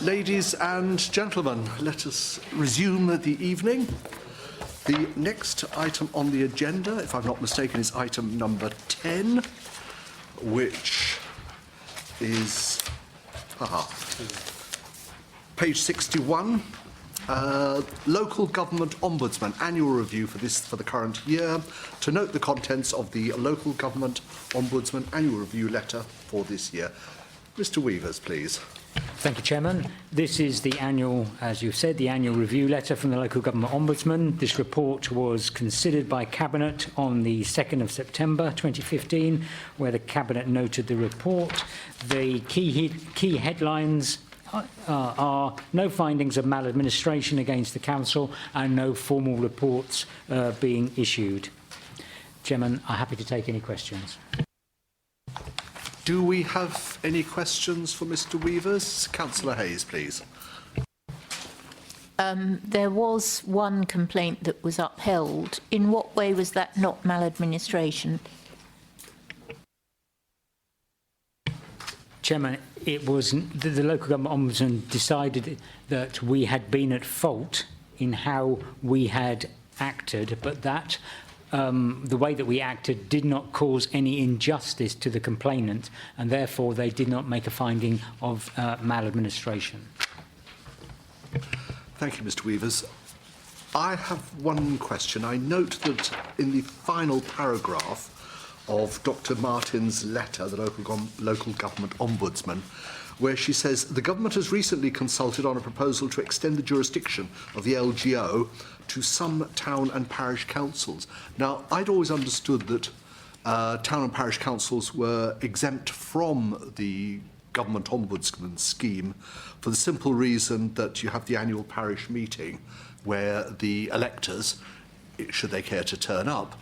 Ladies and gentlemen, let us resume the evening. The next item on the agenda, if I'm not mistaken, is item number 10, which is page 61. Local Government Ombudsman Annual Review for the current year. To note the contents of the Local Government Ombudsman Annual Review letter for this year. Mr. Weavers, please. Thank you, Chairman. This is the annual, as you've said, the annual review letter from the Local Government Ombudsman. This report was considered by Cabinet on the 2nd of September 2015, where the Cabinet noted the report. The key headlines are no findings of maladministration against the Council and no formal reports being issued. Chairman, I'm happy to take any questions. Do we have any questions for Mr. Weavers? Councillor Hayes, please. There was one complaint that was upheld. In what way was that not maladministration? Chairman, it was the Local Government Ombudsman decided that we had been at fault in how we had acted, but that the way that we acted did not cause any injustice to the complainant, and therefore they did not make a finding of maladministration. Thank you, Mr. Weavers. I have one question. I note that in the final paragraph of Dr. Martin's letter, the Local Government Ombudsman, where she says the government has recently consulted on a proposal to extend the jurisdiction of the LGO to some town and parish councils. Now, I'd always understood that town and parish councils were exempt from the government ombudsman scheme for the simple reason that you have the annual parish meeting where the electors, should they care to turn up,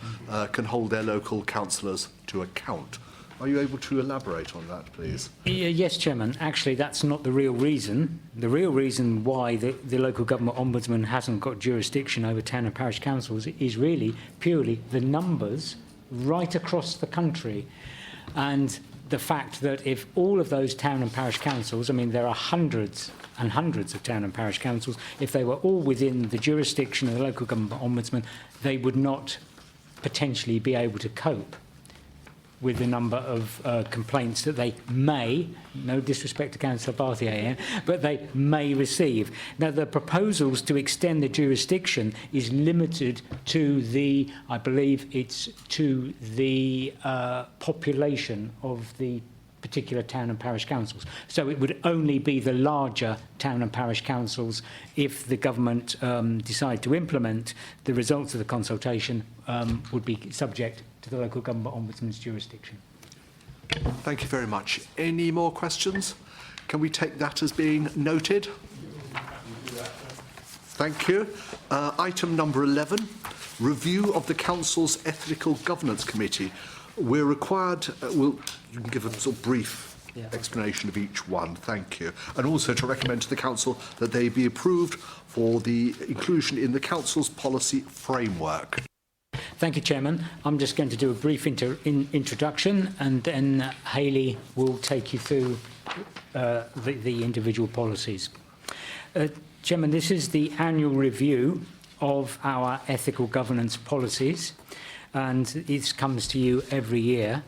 can hold their local councillors to account. Are you able to elaborate on that, please? Yes, Chairman. Actually, that's not the real reason. The real reason why the Local Government Ombudsman hasn't got jurisdiction over town and parish councils is really purely the numbers right across the country. And the fact that if all of those town and parish councils, I mean, there are hundreds and hundreds of town and parish councils, if they were all within the jurisdiction of the Local Government Ombudsman, they would not potentially be able to cope with the number of complaints that they may, no disrespect to Councillor Barthier here, but they may receive. Now, the proposals to extend the jurisdiction is limited to the, I believe it's to the population of the particular town and parish councils. So it would only be the larger town and parish councils if the government decide to implement the results of the consultation would be subject to the Local Government Ombudsman's jurisdiction. Thank you very much. Any more questions? Can we take that as being noted? Thank you. Item number 11, review of the Council's Ethical Governance Committee. We're required, you can give a sort of brief explanation of each one, thank you. And also to recommend to the Council that they be approved for the inclusion in the Council's policy framework. Thank you, Chairman. I'm just going to do a brief introduction, and then Hayley will take you through the individual policies. Chairman, this is the annual review of our ethical governance policies, and this comes to you every year.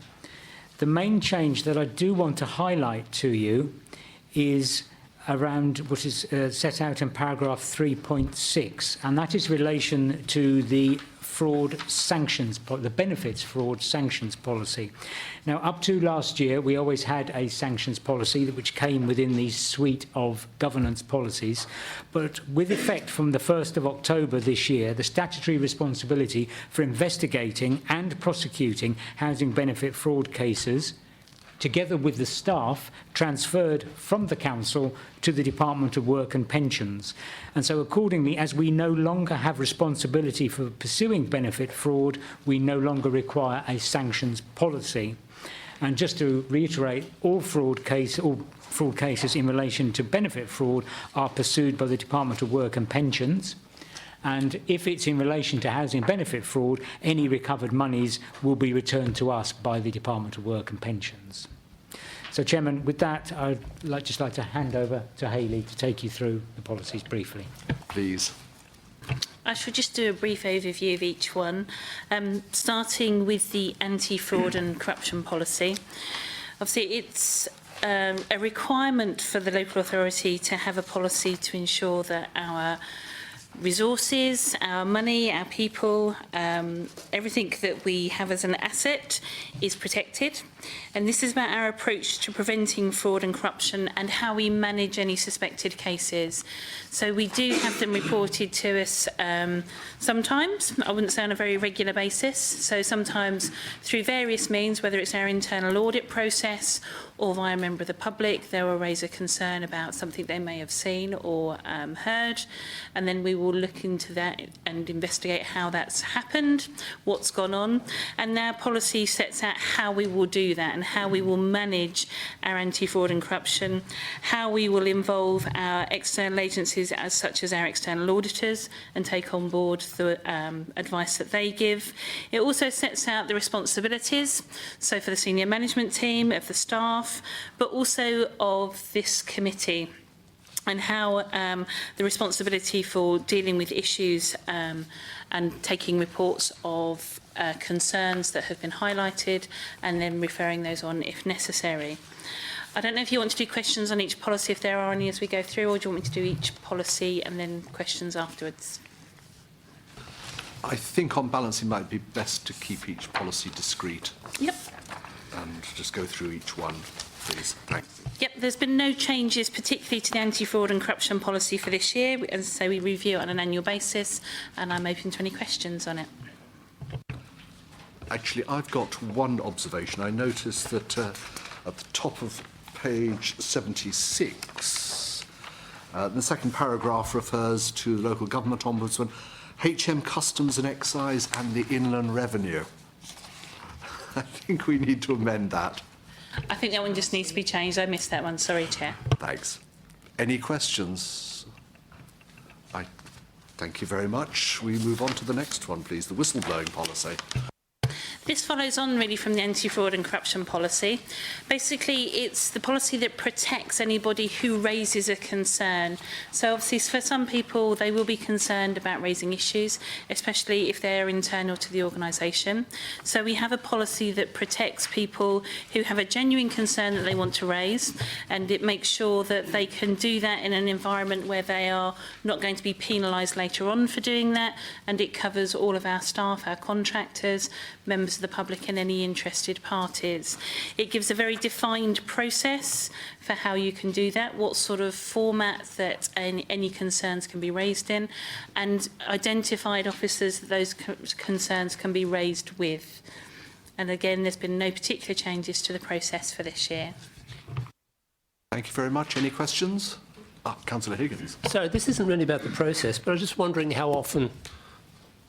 The main change that I do want to highlight to you is around what is set out in paragraph 3.6, and that is relation to the fraud sanctions, the benefits fraud sanctions policy. Now, up to last year, we always had a sanctions policy which came within the suite of governance policies, but with effect from the 1st of October this year, the statutory responsibility for investigating and prosecuting housing benefit fraud cases, together with the staff, transferred from the Council to the Department of Work and Pensions. And so accordingly, as we no longer have responsibility for pursuing benefit fraud, we no longer require a sanctions policy. And just to reiterate, all fraud cases in relation to benefit fraud are pursued by the Department of Work and Pensions. And if it's in relation to housing benefit fraud, any recovered monies will be returned to us by the Department of Work and Pensions. So, Chairman, with that, I'd just like to hand over to Hayley to take you through the policies briefly. Please. I shall just do a brief overview of each one, starting with the anti-fraud and corruption policy. Obviously, it's a requirement for the local authority to have a policy to ensure that our resources, our money, our people, everything that we have as an asset is protected. And this is about our approach to preventing fraud and corruption and how we manage any suspected cases. So we do have them reported to us sometimes, I wouldn't say on a very regular basis. So sometimes through various means, whether it's our internal audit process or via a member of the public, they will raise a concern about something they may have seen or heard. And then we will look into that and investigate how that's happened, what's gone on. And our policy sets out how we will do that and how we will manage our anti-fraud and corruption, how we will involve our external agencies such as our external auditors and take on board the advice that they give. It also sets out the responsibilities, so for the senior management team, of the staff, but also of this committee, and how the responsibility for dealing with issues and taking reports of concerns that have been highlighted and then referring those on if necessary. I don't know if you want to do questions on each policy, if there are any as we go through, or do you want me to do each policy and then questions afterwards? I think on balance it might be best to keep each policy discreet. Yep. And just go through each one, please. Thanks. Yep, there's been no changes particularly to the anti-fraud and corruption policy for this year. As I say, we review it on an annual basis and I'm open to any questions on it. Actually, I've got one observation. I noticed that at the top of page 76, the second paragraph refers to the local government ombudsman, HM Customs and Excise and the Inland Revenue. I think we need to amend that. I think that one just needs to be changed. I missed that one. Sorry, Chair. Thanks. Any questions? Thank you very much. We move on to the next one, please, the whistleblowing policy. This follows on really from the anti-fraud and corruption policy. Basically, it's the policy that protects anybody who raises a concern. So obviously for some people, they will be concerned about raising issues, especially if they're internal to the organisation. So we have a policy that protects people who have a genuine concern that they want to raise, and it makes sure that they can do that in an environment where they are not going to be penalised later on for doing that, and it covers all of our staff, our contractors, members of the public and any interested parties. It gives a very defined process for how you can do that, what sort of format that any concerns can be raised in, and identified officers that those concerns can be raised with. And again, there's been no particular changes to the process for this year. Thank you very much. Any questions? Councillor Higgins. So this isn't really about the process, but I was just wondering how often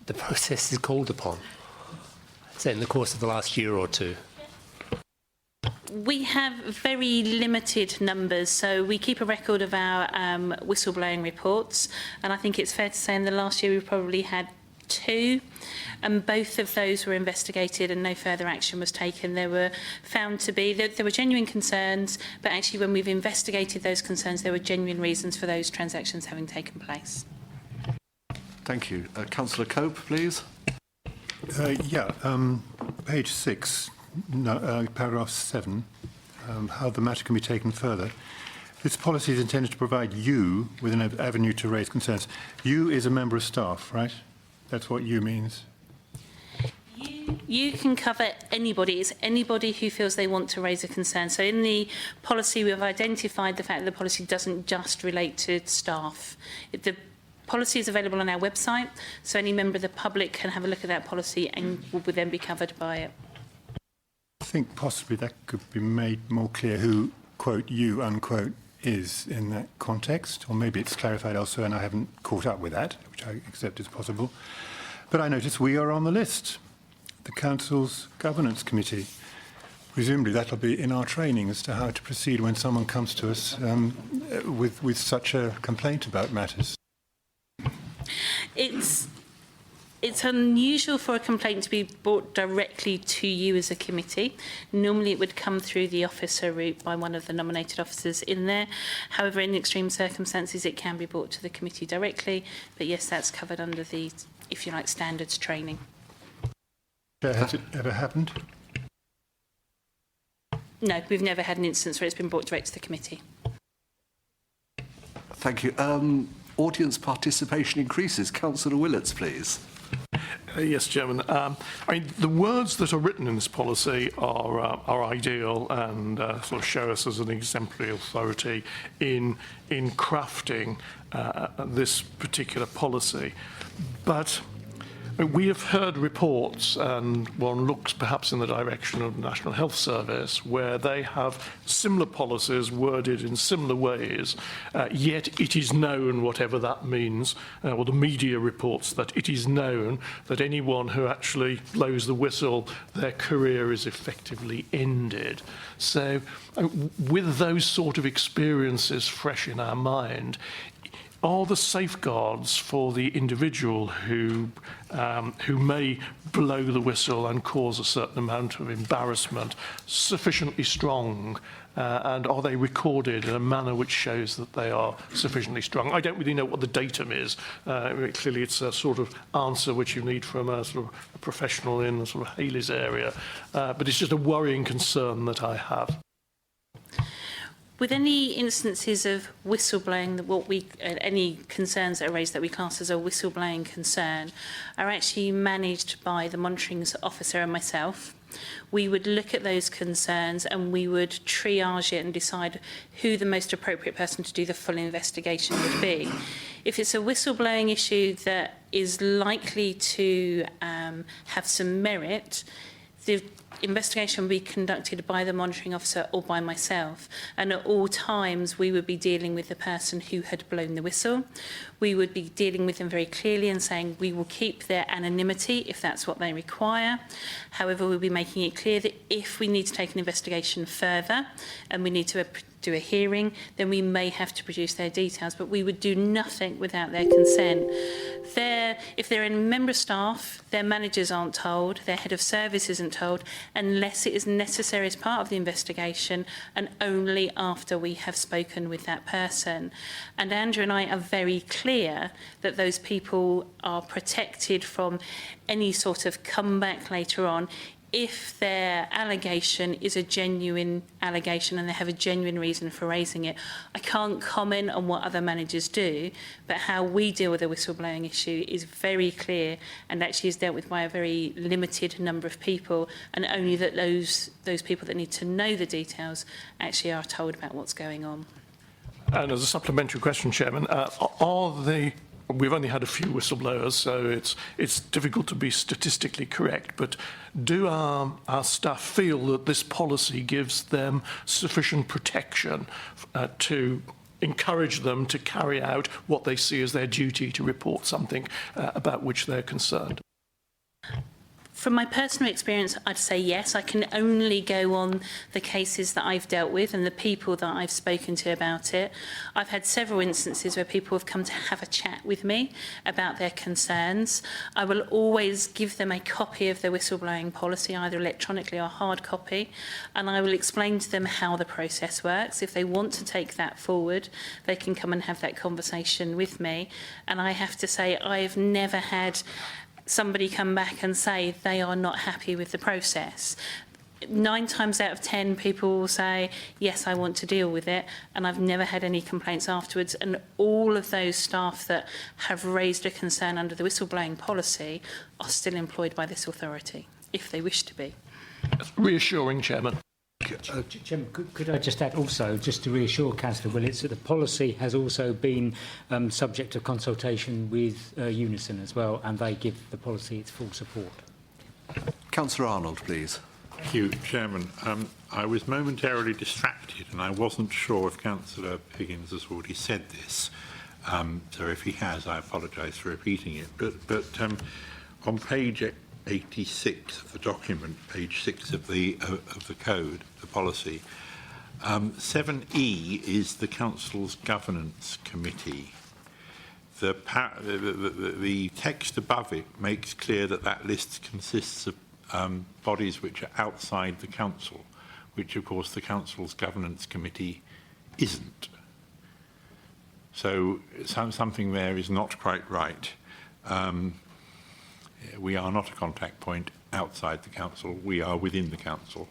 the process is called upon, say in the course of the last year or two. We have very limited numbers, so we keep a record of our whistleblowing reports, and I think it's fair to say in the last year we probably had 2, and both of those were investigated and no further action was taken. There were found to be, there were genuine concerns, but actually when we've investigated those concerns, there were genuine reasons for those transactions having taken place. Thank you. Councillor Cope, please. Page 6, paragraph 7, how the matter can be taken further. This policy is intended to provide you with an avenue to raise concerns. You is a member of staff, right? That's what you means. You can cover anybody. It's anybody who feels they want to raise a concern. So in the policy, we've identified the fact that the policy doesn't just relate to staff. The policy is available on our website, so any member of the public can have a look at that policy and will then be covered by it. I think possibly that could be made more clear who, quote, you, unquote, is in that context, or maybe it's clarified elsewhere and I haven't caught up with that, which I accept is possible. But I notice we are on the list, the Council's Governance Committee. Presumably that'll be in our training as to how to proceed when someone comes to us with such a complaint about matters. It's It's unusual for a complaint to be brought directly to you as a committee. Normally it would come through the officer route by one of the nominated officers in there. However, in extreme circumstances, it can be brought to the committee directly. But yes, that's covered under the, if you like, standards training. Has it ever happened? No, we've never had an instance where it's been brought direct to the committee. Thank you. Audience participation increases. Councillor Willets, please. Yes, Chairman. I mean, the words that are written in this policy are ideal and sort of show us as an exemplary authority in crafting this particular policy. But we have heard reports, and one looks perhaps in the direction of the National Health Service, where they have similar policies worded in similar ways, yet it is known, whatever that means, or the media reports that it is known that anyone who actually blows the whistle, their career is effectively ended. So with those sort of experiences fresh in our mind, are the safeguards for the individual who may blow the whistle and cause a certain amount of embarrassment sufficiently strong, and are they recorded in a manner which shows that they are sufficiently strong? I don't really know what the datum is. Clearly, it's a sort of answer which you need from a sort of a professional in the sort of Haley's area, but it's just a worrying concern that I have. With any instances of whistleblowing, any concerns that are raised that we class as a whistleblowing concern are actually managed by the monitoring officer and myself. We would look at those concerns and we would triage it and decide who the most appropriate person to do the full investigation would be. If it's a whistleblowing issue that is likely to have some merit, the investigation will be conducted by the monitoring officer or by myself, and at all times we would be dealing with the person who had blown the whistle. We would be dealing with them very clearly and saying we will keep their anonymity if that's what they require. However, we'll be making it clear that if we need to take an investigation further and we need to do a hearing, then we may have to produce their details, but we would do nothing without their consent. If they're a member of staff, their managers aren't told, their head of service isn't told, unless it is necessary as part of the investigation and only after we have spoken with that person. And Andrew and I are very clear that those people are protected from any sort of comeback later on if their allegation is a genuine allegation and they have a genuine reason for raising it. I can't comment on what other managers do, but how we deal with a whistleblowing issue is very clear and actually is dealt with by a very limited number of people, and only that those people that need to know the details actually are told about what's going on. And as a supplementary question, Chairman, we've only had a few whistleblowers, so it's difficult to be statistically correct, but do our staff feel that this policy gives them sufficient protection to encourage them to carry out what they see as their duty to report something about which they're concerned? From my personal experience, I'd say yes. I can only go on the cases that I've dealt with and the people that I've spoken to about it. I've had several instances where people have come to have a chat with me about their concerns. I will always give them a copy of the whistleblowing policy, either electronically or hard copy, and I will explain to them how the process works. If they want to take that forward, they can come and have that conversation with me. And I have to say, I've never had somebody come back and say they are not happy with the process. 9 times out of 10 people will say, yes, I want to deal with it, and I've never had any complaints afterwards. And all of those staff that have raised a concern under the whistleblowing policy are still employed by this authority, if they wish to be. That's reassuring, Chairman. Chairman, could I just add also, just to reassure Councillor Willets, that the policy has also been subject to consultation with Unison as well, and they give the policy its full support. Councillor Arnold, please. Thank you, Chairman. I was momentarily distracted and I wasn't sure if Councillor Higgins has already said this. So if he has, I apologise for repeating it. But on page 86 of the document, page 6 of the code, the policy, 7E is the Council's Governance Committee. the text above it makes clear that that list consists of bodies which are outside the council, which of course the council's governance committee isn't. So something there is not quite right. We are not a contact point outside the council, we are within the council.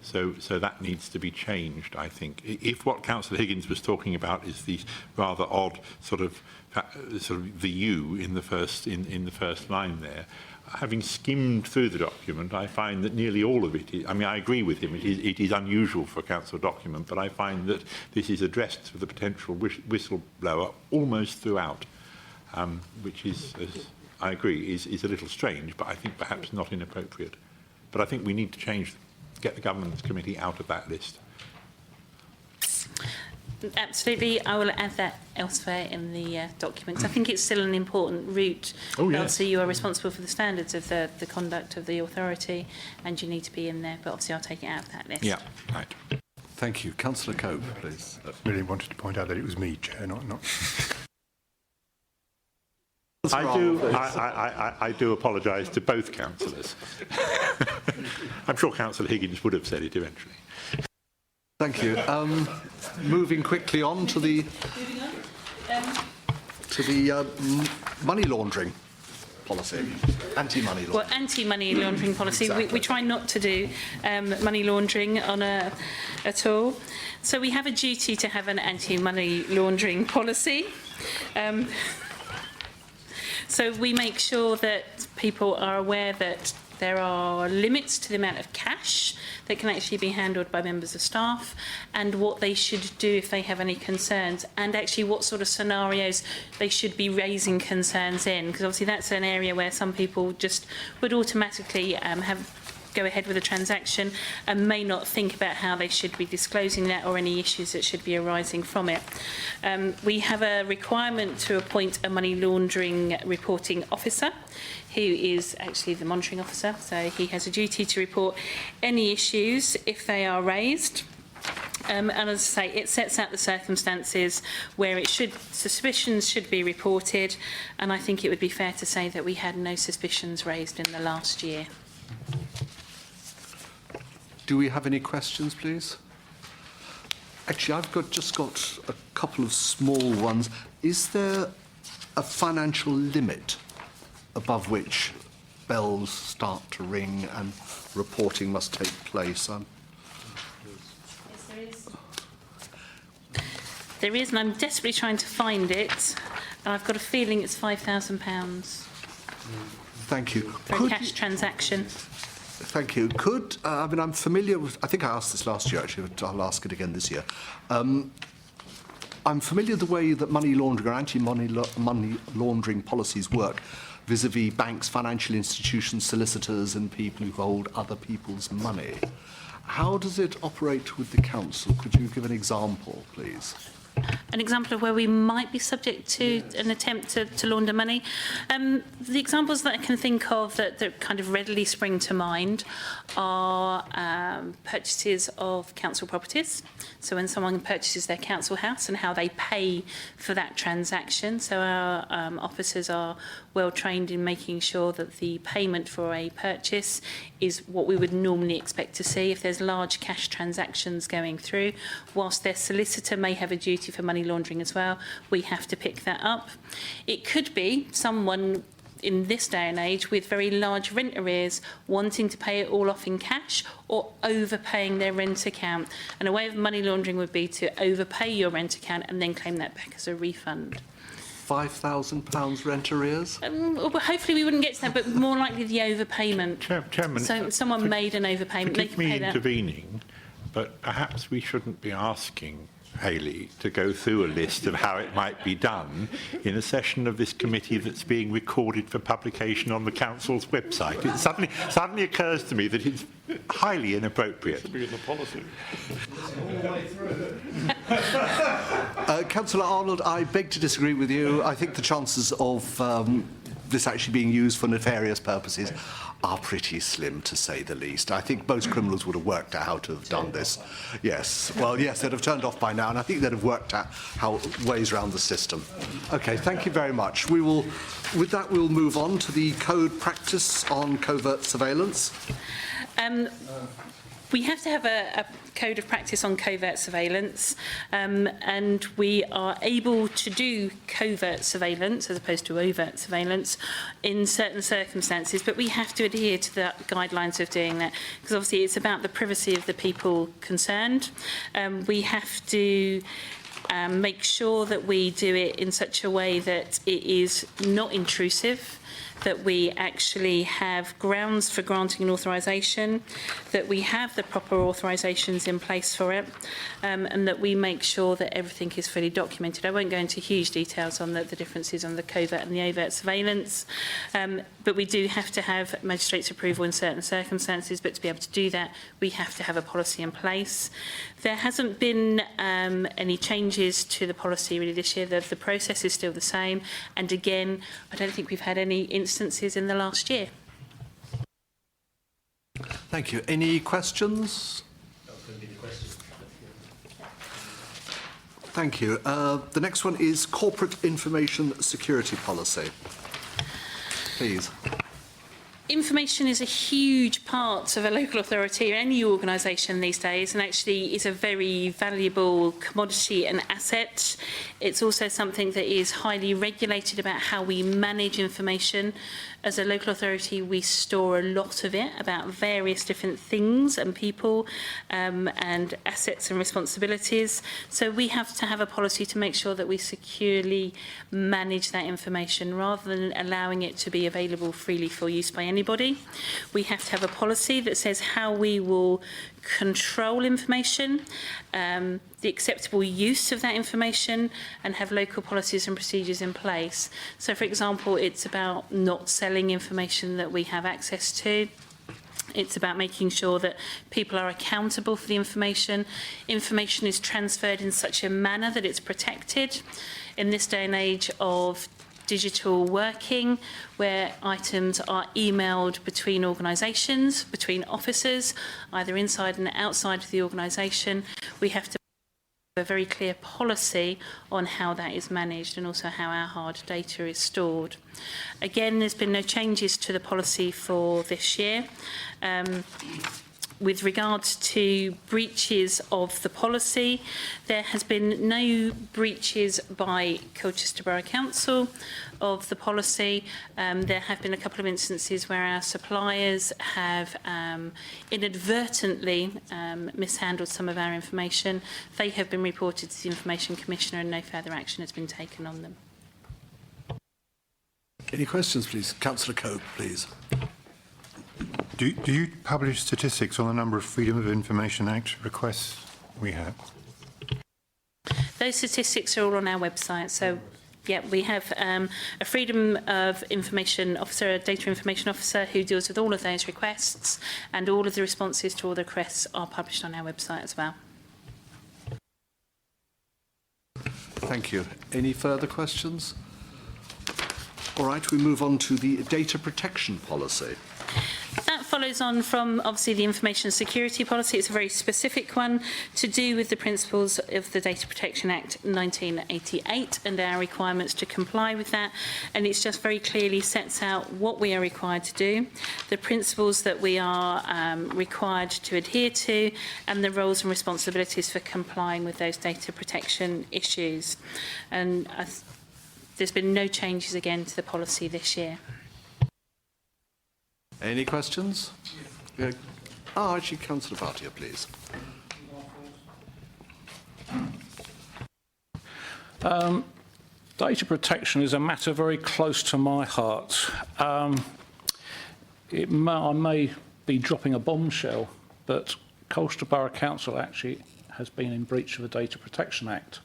So that needs to be changed, I think. If what Councillor Higgins was talking about is the rather odd sort of the "you" in the first line there, having skimmed through the document, I find that nearly all of it is, I mean, I agree with him, it is unusual for a council document, but I find that this is addressed to the potential whistleblower almost throughout, which is, as I agree, is a little strange, but I think perhaps not inappropriate. But I think we need to get the Governance Committee out of that list. Absolutely, I will add that elsewhere in the documents. I think it's still an important route. Oh, yes. Obviously, you are responsible for the standards of the conduct of the authority, and you need to be in there. But obviously, I'll take it out of that list. Yeah, right. Thank you. Councillor Cope, please. I really wanted to point out that it was me, Chair, not. I do apologise to both councillors. I'm sure Councillor Higgins would have said it eventually. Thank you. Moving quickly on to the money laundering policy, anti-money laundering. Well, anti-money laundering policy, Exactly. we try not to do money laundering at all. So we have a duty to have an anti-money laundering policy. So we make sure that people are aware that there are limits to the amount of cash that can actually be handled by members of staff, and what they should do if they have any concerns, and actually what sort of scenarios they should be raising concerns in, because obviously that's an area where some people just would automatically go ahead with a transaction and may not think about how they should be disclosing that or any issues that should be arising from it. We have a requirement to appoint a money laundering reporting officer, who is actually the monitoring officer, so he has a duty to report any issues if they are raised. And as I say, it sets out the circumstances where suspicions should be reported, and I think it would be fair to say that we had no suspicions raised in the last year. Do we have any questions, please? Actually, I've just got a couple of small ones. Is there a financial limit above which bells start to ring and reporting must take place? Yes, there is. There is, and I'm desperately trying to find it, and I've got a feeling it's £5,000 Thank you. for a cash transaction. Thank you. I mean, I'm familiar with, I think I asked this last year, actually, but I'll ask it again this year. I'm familiar with the way that money laundering or anti-money money laundering policies work vis-à-vis banks, financial institutions, solicitors and people who hold other people's money. How does it operate with the council? Could you give an example, please? An example of where we might be subject to an attempt to launder money. The examples that I can think of that kind of readily spring to mind are purchases of council properties. So when someone purchases their council house and how they pay for that transaction. So our officers are well trained in making sure that the payment for a purchase is what we would normally expect to see if there's large cash transactions going through. Whilst their solicitor may have a duty for money laundering as well, we have to pick that up. It could be someone in this day and age with very large rent arrears wanting to pay it all off in cash or overpaying their rent account. And a way of money laundering would be to overpay your rent account and then claim that back as a refund. £5,000 rent arrears? Well, hopefully we wouldn't get to that, but more likely the overpayment. Chairman, So someone made an overpayment, they forgive can me pay that. intervening, but perhaps we shouldn't be asking Hayley to go through a list of how it might be done in a session of this committee that's being recorded for publication on the council's website. It suddenly occurs to me that it's highly inappropriate. Be in the policy. Councillor Arnold, I beg to disagree with you. I think the chances of this actually being used for nefarious purposes are pretty slim, to say the least. I think most criminals would have worked out how to have done this. Yes. Well, yes, they'd have turned off by now, and I think they'd have worked out ways around the system. Okay, thank you very much. With that, we'll move on to the code practice on covert surveillance. We have to have a code of practice on covert surveillance, and we are able to do covert surveillance as opposed to overt surveillance in certain circumstances, but we have to adhere to the guidelines of doing that, because obviously it's about the privacy of the people concerned. We have to make sure that we do it in such a way that it is not intrusive, that we actually have grounds for granting an authorisation, that we have the proper authorisations in place for it, and that we make sure that everything is fully documented. I won't go into huge details on the differences on the covert and the overt surveillance, but we do have to have magistrates' approval in certain circumstances, but to be able to do that, we have to have a policy in place. There hasn't been any changes to the policy really this year. The process is still the same, and again, I don't think we've had any instances in the last year. Thank you. Any questions? Thank you. The next one is corporate information security policy. Please. Information is a huge part of a local authority or any organisation these days, and actually is a very valuable commodity and asset. It's also something that is highly regulated about how we manage information. As a local authority, we store a lot of it about various different things and people and assets and responsibilities. So we have to have a policy to make sure that we securely manage that information rather than allowing it to be available freely for use by anybody. We have to have a policy that says how we will control information, the acceptable use of that information, and have local policies and procedures in place. So, for example, it's about not selling information that we have access to. It's about making sure that people are accountable for the information. Information is transferred in such a manner that it's protected. In this day and age of digital working, where items are emailed between organisations, between officers, either inside and outside of the organisation, we have to have a very clear policy on how that is managed and also how our hard data is stored. Again, there's been no changes to the policy for this year. With regards to breaches of the policy, there has been no breaches by Colchester Borough Council of the policy. There have been a couple of instances where our suppliers have inadvertently mishandled some of our information. They have been reported to the Information Commissioner and no further action has been taken on them. Any questions, please? Councillor Cope, please. Do you publish statistics on the number of Freedom of Information Act requests we have? Those statistics are all on our website. So, yeah, we have a Freedom of Information Officer, a Data Information Officer who deals with all of those requests, and all of the responses to all the requests are published on our website as well. Thank you. Any further questions? All right, we move on to the data protection policy. That follows on from, obviously, the information security policy. It's a very specific one to do with the principles of the Data Protection Act 1988 and our requirements to comply with that. And it just very clearly sets out what we are required to do, the principles that we are required to adhere to, and the roles and responsibilities for complying with those data protection issues. And there's been no changes again to the policy this year. Any questions? Yeah. Oh, actually, Councillor Bhatia, please. Data protection is a matter very close to my heart. I may be dropping a bombshell, but Colchester Borough Council actually has been in breach of the Data Protection Act.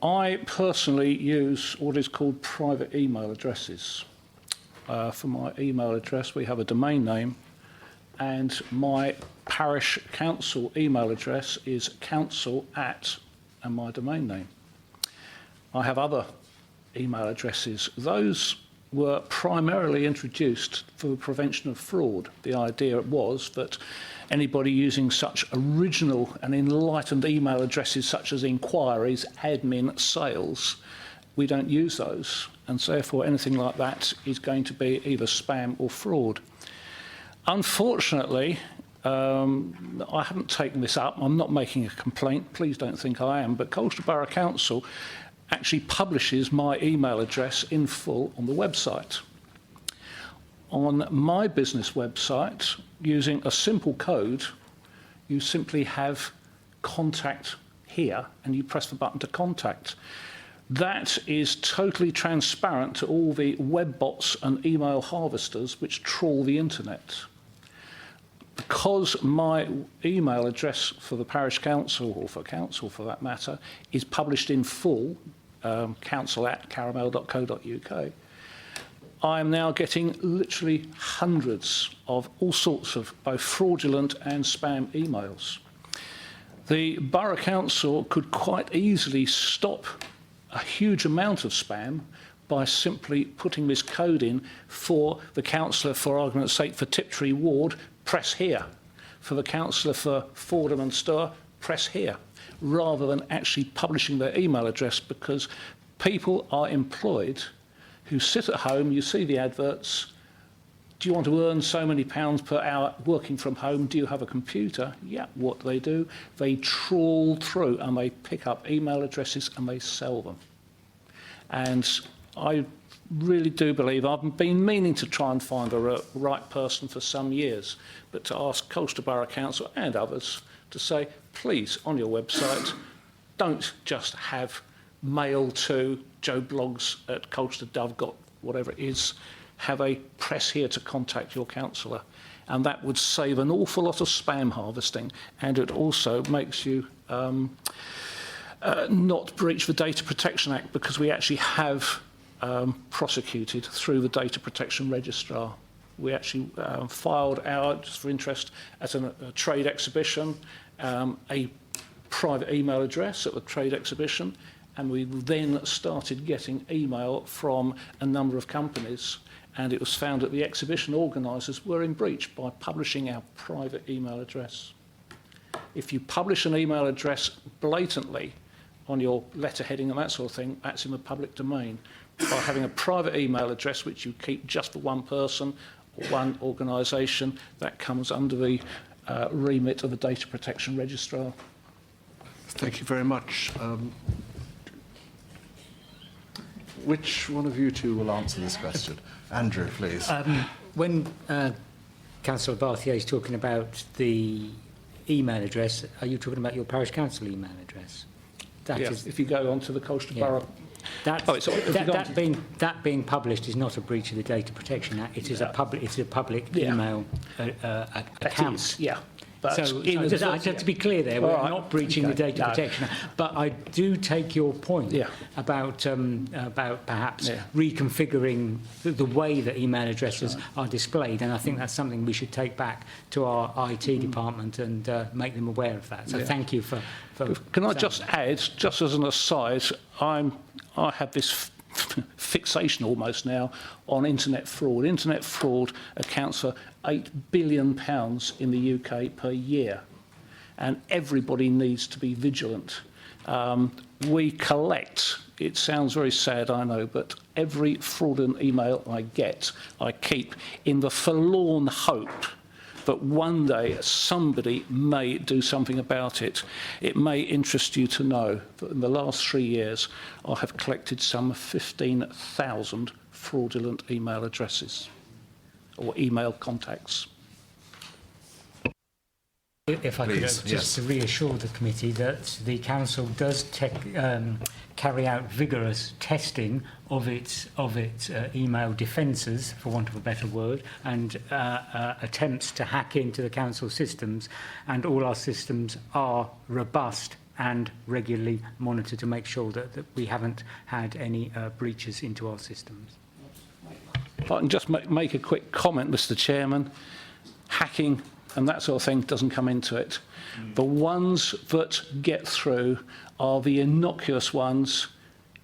I personally use what is called private email addresses. For my email address, we have a domain name, and my parish council email address is council@ and my domain name. I have other email addresses. Those were primarily introduced for the prevention of fraud. The idea was that anybody using such original and enlightened email addresses such as inquiries, admin, sales, we don't use those, and so therefore anything like that is going to be either spam or fraud. Unfortunately, I haven't taken this up. I'm not making a complaint. Please don't think I am. But Colchester Borough Council actually publishes my email address in full on the website. On my business website, using a simple code, you simply have contact here and you press the button to contact. That is totally transparent to all the web bots and email harvesters which trawl the internet. Because my email address for the parish council, or for council for that matter, is published in full, council@caramel.co.uk, I am now getting literally hundreds of all sorts of both fraudulent and spam emails. The Borough Council could quite easily stop a huge amount of spam by simply putting this code in for the councillor, for argument's sake, for Tiptree Ward, press here. For the councillor for Fordham and Stour, press here, rather than actually publishing their email address, because people are employed who sit at home, you see the adverts, do you want to earn so many pounds per hour working from home? Do you have a computer? Yeah, what do? They trawl through and they pick up email addresses and they sell them. And I really do believe, I've been meaning to try and find the right person for some years, but to ask Colchester Borough Council and others to say, please, on your website, don't just have mail to Joe Bloggs at Colchester Dove, whatever it is, have a press here to contact your councillor. And that would save an awful lot of spam harvesting, and it also makes you not breach the Data Protection Act, because we actually have prosecuted through the Data Protection Registrar. We actually filed our, just for interest, at a trade exhibition, a private email address at the trade exhibition, and we then started getting email from a number of companies, and it was found that the exhibition organisers were in breach by publishing our private email address. If you publish an email address blatantly on your letterheading and that sort of thing, that's in the public domain. By having a private email address which you keep just for one person or one organisation, that comes under the remit of the Data Protection Registrar. Thank you very much. Which one of you two will answer this question? Andrew, please. When Councillor Barthier is talking about the email address, are you talking about your parish council email address? That Yeah, is, if you go onto the Colchester Borough... That being published is not a breach of the Data Protection Act. It is a public email account. Yeah. But So I have to be clear there, we're not breaching the Data Protection Act. But I do take your point about perhaps reconfiguring the way that email addresses are displayed, and I think that's something we should take back to our IT department and make them aware of that. So thank you for Can I just add, just as an aside, I have this fixation almost now on internet fraud. Internet fraud accounts for £8 billion in the UK per year, and everybody needs to be vigilant. We collect, it sounds very sad, I know, but every fraudulent email I get, I keep in the forlorn hope that one day somebody may do something about it. It may interest you to know that in the last 3 years, I have collected some 15,000 fraudulent email addresses or email contacts. If I could just to reassure the committee that the council does carry out vigorous testing of its email defences, for want of a better word, and attempts to hack into the council systems, and all our systems are robust and regularly monitored to make sure that we haven't had any breaches into our systems. If I can just make a quick comment, Mr. Chairman, hacking and that sort of thing doesn't come into it. The ones that get through are the innocuous ones,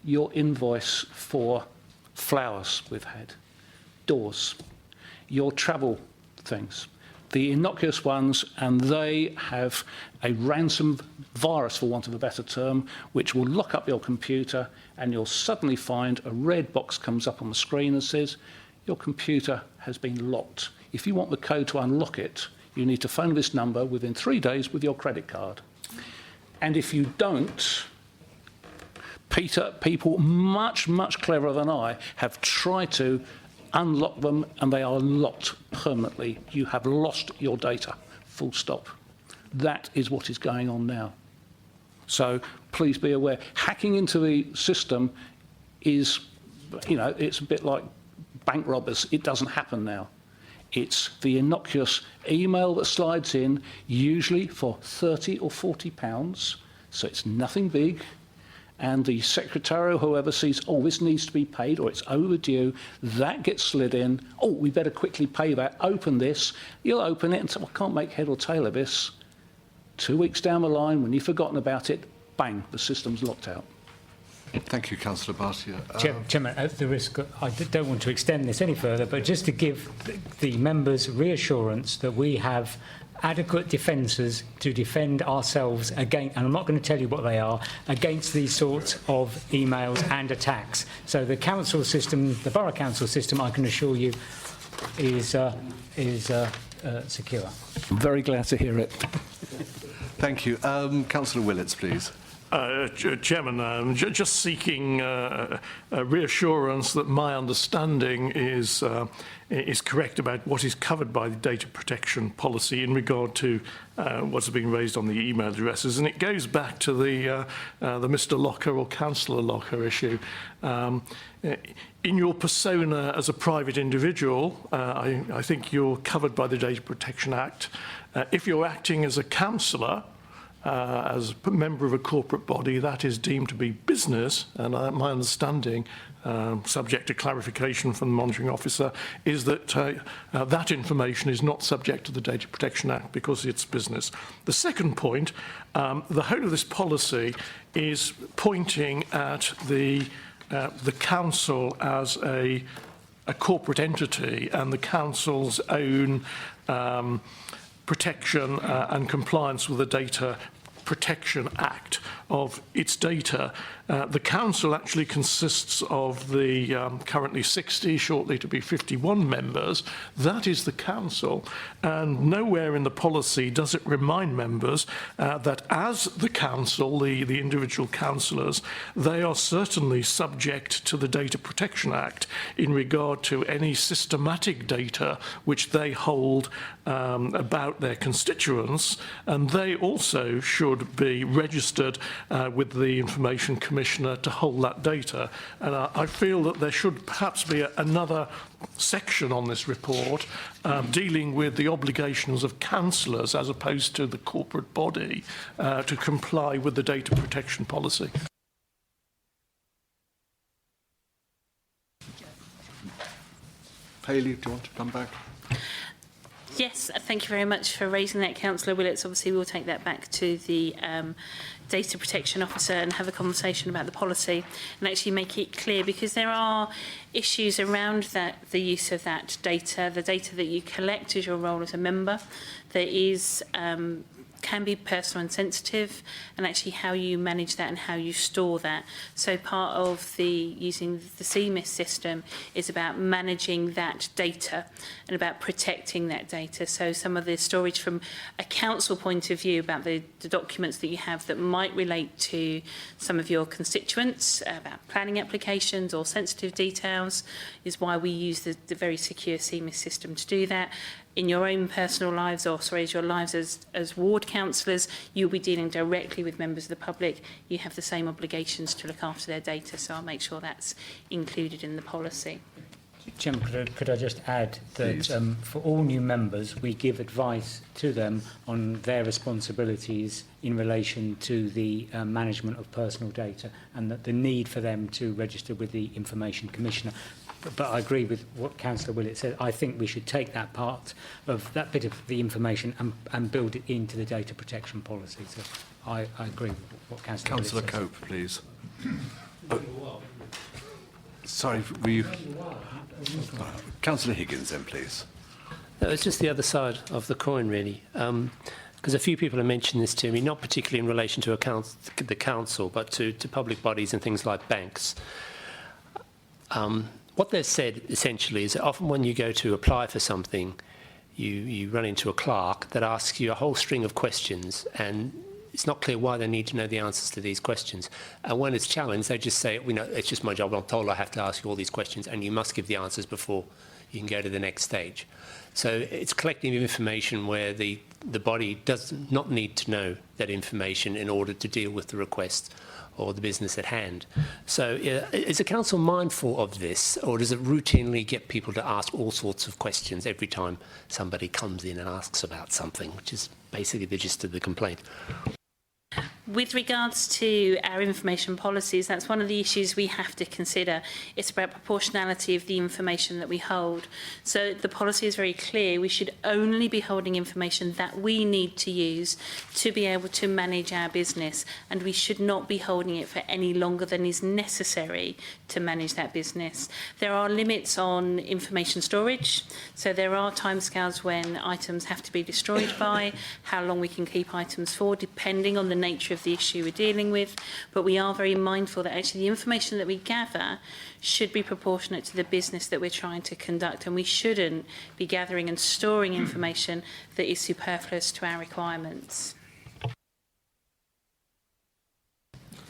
your invoice for flowers we've had, doors, your travel things, the innocuous ones, and they have a ransom virus, for want of a better term, which will lock up your computer, and you'll suddenly find a red box comes up on the screen and says, your computer has been locked. If you want the code to unlock it, you need to phone this number within 3 days with your credit card. And if you don't, people much, much cleverer than I have tried to unlock them, and they are locked permanently. You have lost your data, full stop. That is what is going on now. So please be aware. Hacking into the system is, it's a bit like bank robbers. It doesn't happen now. It's the innocuous email that slides in, usually for £30 or £40, so it's nothing big. And the secretary or whoever sees, oh, this needs to be paid or it's overdue, that gets slid in. Oh, we better quickly pay that. Open this. You'll open it and say, well, I can't make head or tail of this. 2 weeks down the line, when you've forgotten about it, bang, the system's locked out. Thank you, Councillor Bartier. Chairman, at the risk, I don't want to extend this any further, but just to give the members reassurance that we have adequate defences to defend ourselves against, and I'm not going to tell you what they are, against these sorts of emails and attacks. So the council system, the borough council system, I can assure you, is secure. I'm very glad to hear it. Thank you. Councillor Willits, please. Chairman, just seeking reassurance that my understanding is correct about what is covered by the data protection policy in regard to what's been raised on the email addresses, and it goes back to the Mr. Locker or Councillor Locker issue. In your persona as a private individual, I think you're covered by the Data Protection Act. If you're acting as a councillor, as a member of a corporate body, that is deemed to be business, and my understanding, subject to clarification from the monitoring officer, is that that information is not subject to the Data Protection Act because it's business. The second point, the whole of this policy is pointing at the council as a corporate entity and the council's own protection and compliance with the Data Protection Act of its data. The council actually consists of the currently 60, shortly to be 51 members. That is the council, and nowhere in the policy does it remind members that as the council, the individual councillors, they are certainly subject to the Data Protection Act in regard to any systematic data which they hold about their constituents, and they also should be registered with the Information Commissioner to hold that data. And I feel that there should perhaps be another section on this report dealing with the obligations of councillors as opposed to the corporate body to comply with the data protection policy. Hayley, do you want to come back? Yes, thank you very much for raising that, Councillor Willits. Obviously, we'll take that back to the Data Protection Officer and have a conversation about the policy and actually make it clear, because there are issues around that, the use of that data, the data that you collect as your role as a member, that is can be personal and sensitive, and actually how you manage that and how you store that. So part of the using the CMIS system is about managing that data and about protecting that data. So some of the storage from a council point of view about the documents that you have that might relate to some of your constituents, about planning applications or sensitive details, is why we use the very secure CMIS system to do that. In your own personal lives, or sorry, as your lives as ward councillors, you'll be dealing directly with members of the public. You have the same obligations to look after their data, so I'll make sure that's included in the policy. Chairman, could I just add that for all new members, we give advice to them on their responsibilities in relation to the management of personal data, and that the need for them to register with the Information Commissioner. But I agree with what Councillor Willett said. I think we should take that part of that bit of the information and build it into the data protection policy. So I agree with what Councillor Cope, please. Sorry, were you... Councillor Higgins, then, please. No, it's just the other side of the coin, really. Because a few people have mentioned this to me, not particularly in relation to the council, but to public bodies and things like banks. What they've said, essentially, is that often when you go to apply for something, you run into a clerk that asks you a whole string of questions, and it's not clear why they need to know the answers to these questions. And when it's challenged, they just say, it's just my job. I'm told I have to ask you all these questions, and you must give the answers before you can go to the next stage. So it's collecting information where the body does not need to know that information in order to deal with the request or the business at hand. So is the council mindful of this, or does it routinely get people to ask all sorts of questions every time somebody comes in and asks about something, which is basically the gist of the complaint? With regards to our information policies, that's one of the issues we have to consider. It's about proportionality of the information that we hold. So the policy is very clear. We should only be holding information that we need to use to be able to manage our business, and we should not be holding it for any longer than is necessary to manage that business. There are limits on information storage. So there are timescales when items have to be destroyed by, how long we can keep items for, depending on the nature of the issue we're dealing with, but we are very mindful that actually the information that we gather should be proportionate to the business that we're trying to conduct, and we shouldn't be gathering and storing information that is superfluous to our requirements.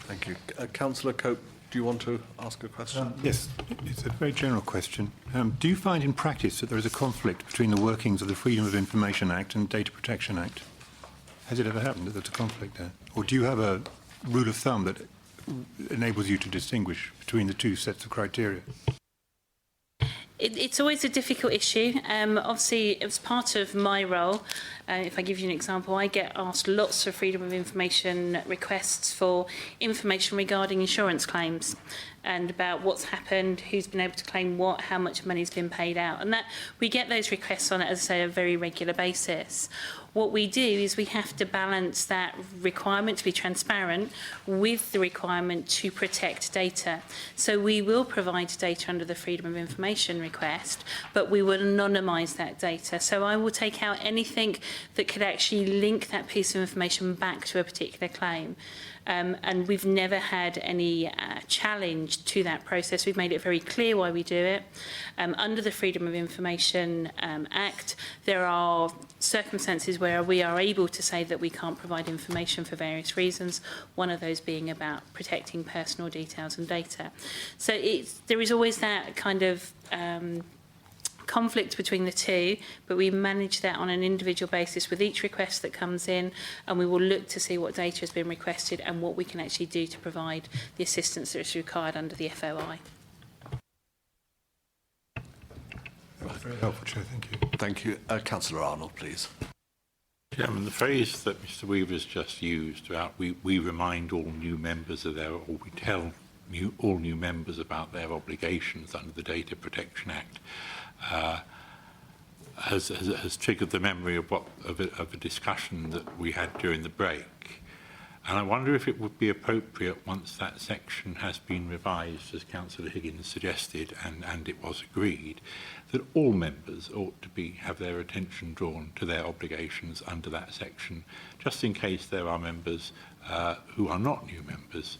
Thank you. Councillor Cope, do you want to ask a question? Yes, it's a very general question. Do you find in practice that there is a conflict between the workings of the Freedom of Information Act and Data Protection Act? Has it ever happened that there's a conflict there? Or do you have a rule of thumb that enables you to distinguish between the two sets of criteria? It's always a difficult issue. Obviously, it was part of my role. If I give you an example, I get asked lots of freedom of information requests for information regarding insurance claims and about what's happened, who's been able to claim what, how much money's been paid out. And that we get those requests on, as I say, a very regular basis. What we do is we have to balance that requirement to be transparent with the requirement to protect data. So we will provide data under the Freedom of Information request, but we will anonymise that data. So I will take out anything that could actually link that piece of information back to a particular claim. And we've never had any challenge to that process. We've made it very clear why we do it. Under the Freedom of Information Act, there are circumstances where we are able to say that we can't provide information for various reasons, one of those being about protecting personal details and data. So there is always that kind of conflict between the two, but we manage that on an individual basis with each request that comes in, and we will look to see what data has been requested and what we can actually do to provide the assistance that is required under the FOI. Very helpful, Chair. Thank you. Thank you. Councillor Arnold, please. Chairman, the phrase that Mr. Weaver's just used about we remind all new members of or we tell all new members about their obligations under the Data Protection Act has triggered the memory of a discussion that we had during the break. And I wonder if it would be appropriate, once that section has been revised, as Councillor Higgins suggested, and it was agreed, that all members ought to have their attention drawn to their obligations under that section, just in case there are members who are not new members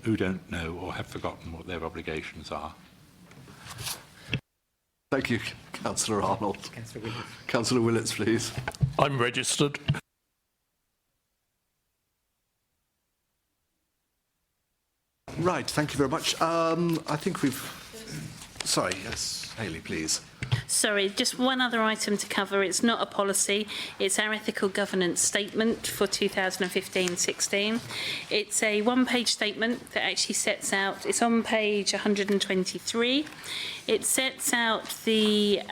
who don't know or have forgotten what their obligations are. Thank you, Councillor Arnold. Councillor Willits, please. I'm registered. Right, thank you very much. I think we've... Sorry, yes, Hayley, please. Sorry, just one other item to cover. It's not a policy. It's our ethical governance statement for 2015-16. It's a one-page statement that actually sets out, it's on page 123. It sets out the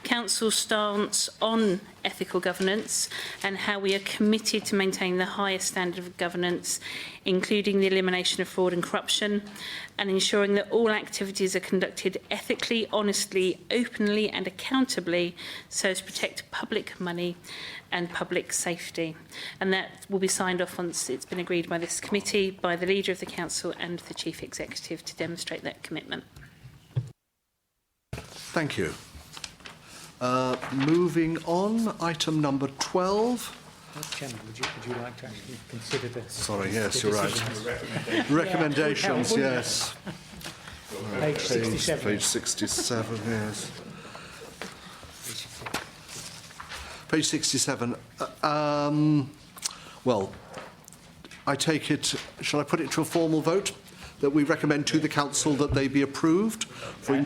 council's stance on ethical governance and how we are committed to maintaining the highest standard of governance, including the elimination of fraud and corruption, and ensuring that all activities are conducted ethically, honestly, openly and accountably so as to protect public money and public safety. And that will be signed off once it's been agreed by this committee, by the Leader of the Council and the Chief Executive to demonstrate that commitment. Thank you. Moving on, item number 12. Chairman, would you like to actually consider the... Sorry, yes, you're right. Recommendations, yes. Page 67. Page 67, yes. Page 67. Well, I take it, shall I put it to a formal vote? That we recommend to the council that they be approved?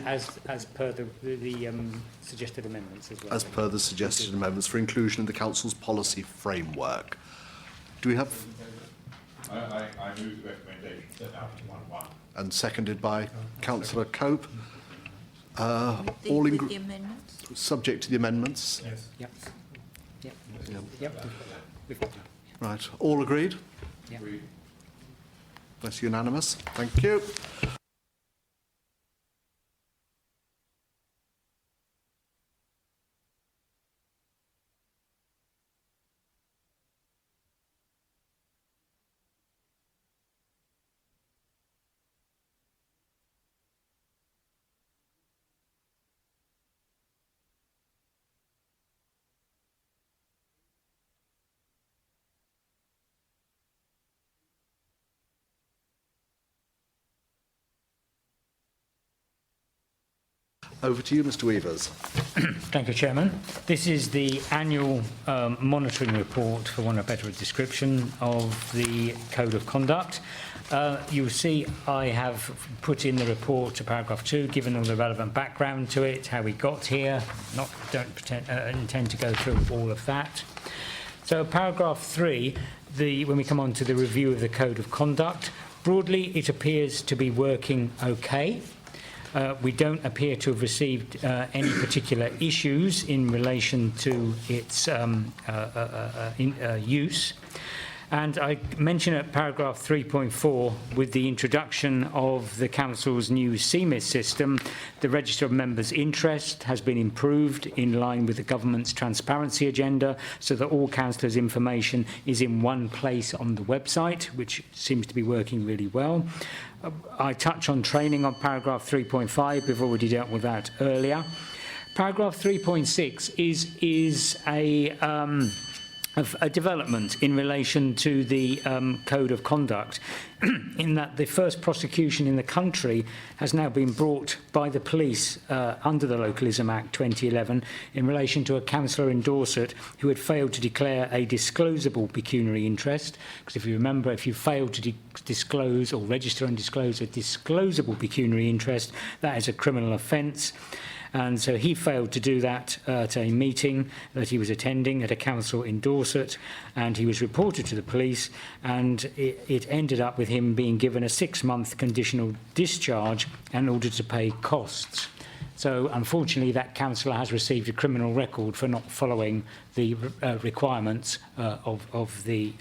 As per the suggested amendments as well. As per the suggested amendments for inclusion in the council's policy framework. Do we have... I move the recommendation set out in 1.1. And seconded by Councillor Cope. With the amendments? Subject to the amendments. Yes. Yep. Yep. Yep. Yep. Right. All agreed? Yep. That's unanimous. Thank you. Over to you, Mr. Weavers. Thank you, Chairman. This is the annual monitoring report, for want of a better description, of the Code of Conduct. You will see I have put in the report to paragraph 2, given all the relevant background to it, how we got here. Don't intend to go through all of that. So paragraph 3, when we come on to the review of the Code of Conduct, broadly it appears to be working okay. We don't appear to have received any particular issues in relation to its use. And I mention at paragraph 3.4, with the introduction of the Council's new CMIS system, the Register of Members' Interest has been improved in line with the Government's transparency agenda, so that all councillors' information is in one place on the website, which seems to be working really well. I touch on training on paragraph 3.5. We've already dealt with that earlier. Paragraph 3.6 is a development in relation to the Code of Conduct, in that the first prosecution in the country has now been brought by the police under the Localism Act 2011 in relation to a councillor in Dorset who had failed to declare a disclosable pecuniary interest. Because if you remember, if you fail to disclose or register and disclose a disclosable pecuniary interest, that is a criminal offence. And so he failed to do that at a meeting that he was attending at a council in Dorset, and he was reported to the police, and it ended up with him being given a 6-month conditional discharge in order to pay costs. So unfortunately that councillor has received a criminal record for not following the requirements of the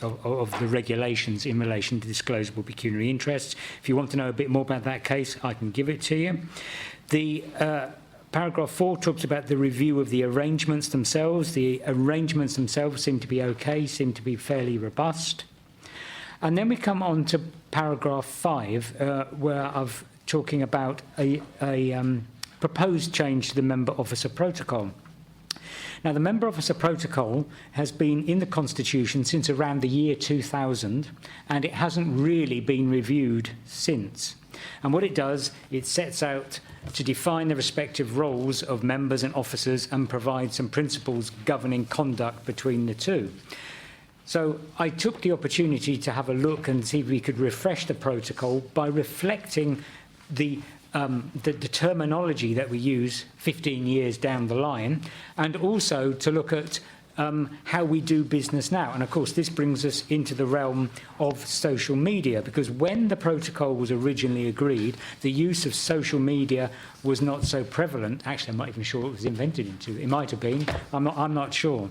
regulations in relation to disclosable pecuniary interests. If you want to know a bit more about that case, I can give it to you. Paragraph 4 talks about the review of the arrangements themselves. The arrangements themselves seem to be okay, seem to be fairly robust. And then we come on to paragraph 5, where I'm talking about a proposed change to the member officer protocol. Now, the member officer protocol has been in the Constitution since around the year 2000, and it hasn't really been reviewed since. And what it does, it sets out to define the respective roles of members and officers and provide some principles governing conduct between the two. So I took the opportunity to have a look and see if we could refresh the protocol by reflecting the terminology that we use 15 years down the line, and also to look at how we do business now. And of course this brings us into the realm of social media, because when the protocol was originally agreed, the use of social media was not so prevalent. Actually, I'm not even sure it was invented into. It might have been. I'm not sure.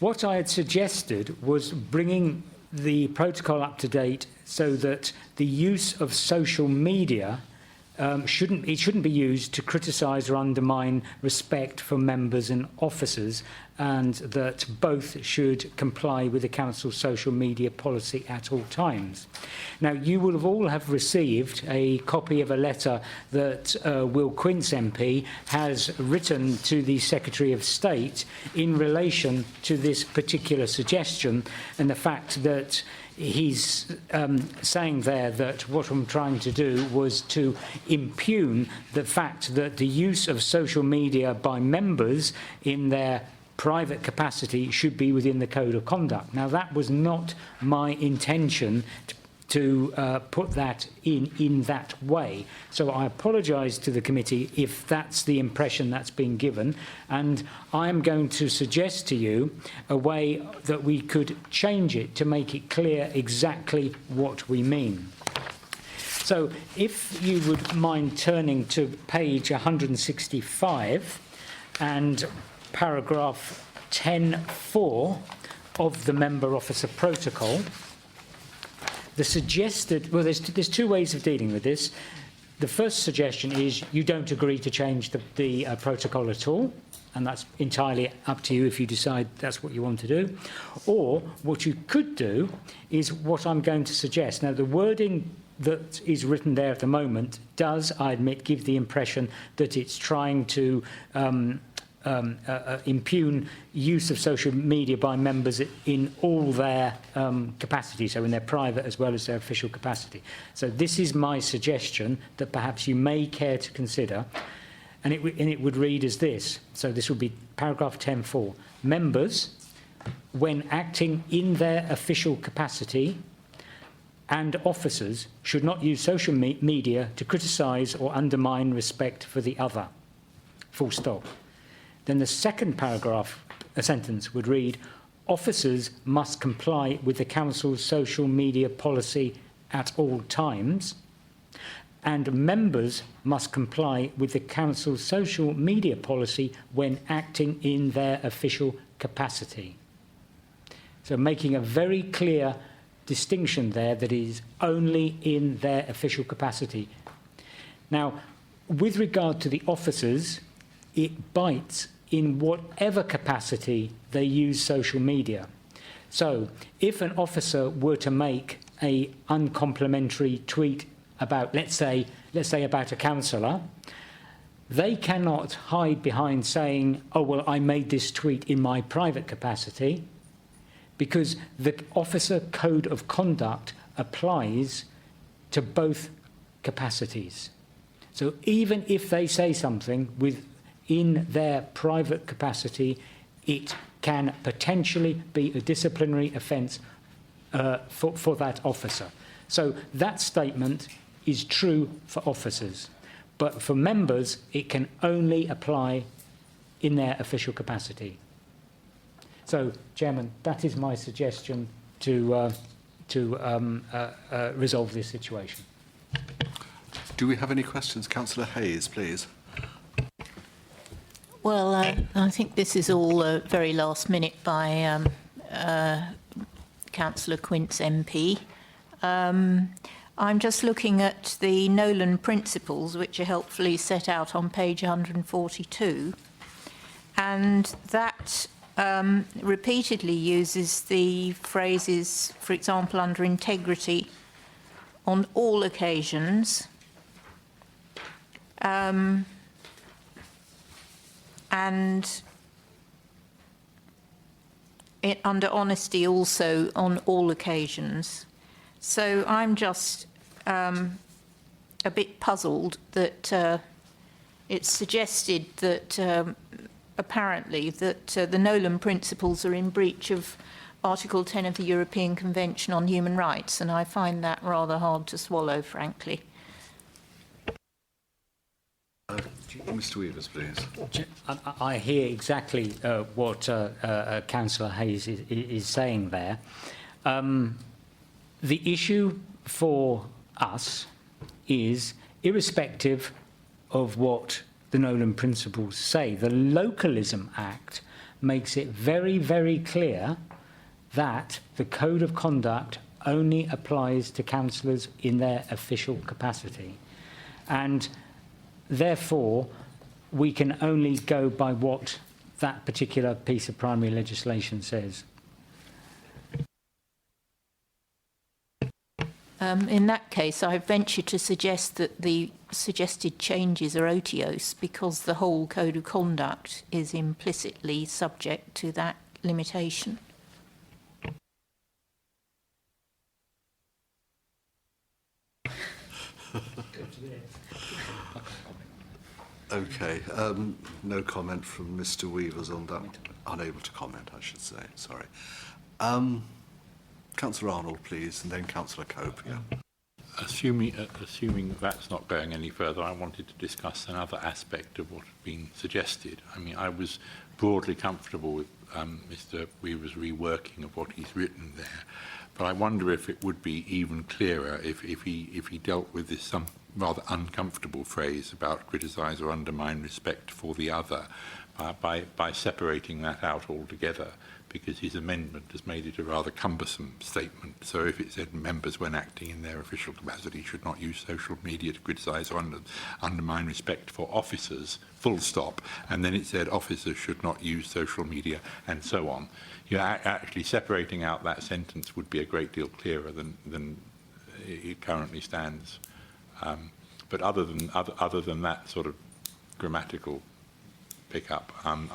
What I had suggested was bringing the protocol up to date so that the use of social media shouldn't be used to criticise or undermine respect for members and officers, and that both should comply with the council's social media policy at all times. Now, you will have all have received a copy of a letter that Will Quince MP has written to the Secretary of State in relation to this particular suggestion, and the fact that he's saying there that what I'm trying to do was to impugn the fact that the use of social media by members in their private capacity should be within the Code of Conduct. Now, that was not my intention to put that in that way. So I apologise to the committee if that's the impression that's been given, and I'm going to suggest to you a way that we could change it to make it clear exactly what we mean. So if you would mind turning to page 165 and paragraph 10.4 of the Member Officer Protocol. The suggested, well, there's two ways of dealing with this. The first suggestion is you don't agree to change the protocol at all, and that's entirely up to you if you decide that's what you want to do. Or what you could do is what I'm going to suggest. Now, the wording that is written there at the moment does, I admit, give the impression that it's trying to impugn use of social media by members in all their capacity, so in their private as well as their official capacity. So this is my suggestion that perhaps you may care to consider, and it would read as this. So this would be paragraph 10.4. Members, when acting in their official capacity, and officers should not use social media to criticise or undermine respect for the other. Full stop. Then the second paragraph, a sentence, would read, officers must comply with the council's social media policy at all times, and members must comply with the council's social media policy when acting in their official capacity. So making a very clear distinction there that is only in their official capacity. Now, with regard to the officers, it bites in whatever capacity they use social media. So if an officer were to make a uncomplimentary tweet about, let's say about a councillor, they cannot hide behind saying, oh, well, I made this tweet in my private capacity, because the Officer Code of Conduct applies to both capacities. So even if they say something in their private capacity, it can potentially be a disciplinary offence for that officer. So that statement is true for officers, but for members it can only apply in their official capacity. So, Chairman, that is my suggestion to resolve this situation. Do we have any questions? Councillor Hayes, please. Well, I think this is all very last minute by Councillor Quince MP. I'm just looking at the Nolan principles, which are helpfully set out on page 142, and that repeatedly uses the phrases, for example, under integrity, on all occasions, and under honesty also on all occasions. So I'm just a bit puzzled that it's suggested that apparently that the Nolan principles are in breach of Article 10 of the European Convention on Human Rights, and I find that rather hard to swallow, frankly. Mr. Weavers, please. I hear exactly what Councillor Hayes is saying there. The issue for us is, irrespective of what the Nolan Principles say, the Localism Act makes it very, very clear that the code of conduct only applies to councillors in their official capacity. And therefore, we can only go by what that particular piece of primary legislation says. In that case, I venture to suggest that the suggested changes are otiose because the whole code of conduct is implicitly subject to that limitation. Okay, no comment from Mr. Weavers on that. Unable to comment, I should say. Sorry. Councillor Arnold, please, and then Councillor Cope. Yeah. Assuming that's not going any further, I wanted to discuss another aspect of what had been suggested. I mean, I was broadly comfortable with Mr. Weaver's reworking of what he's written there, but I wonder if it would be even clearer if he dealt with this some rather uncomfortable phrase about criticise or undermine respect for the other by separating that out altogether, because his amendment has made it a rather cumbersome statement. So if it said members when acting in their official capacity should not use social media to criticise or undermine respect for officers, full stop, and then it said officers should not use social media, and so on. You know, actually separating out that sentence would be a great deal clearer than it currently stands. But other than that sort of grammatical pick up, I'm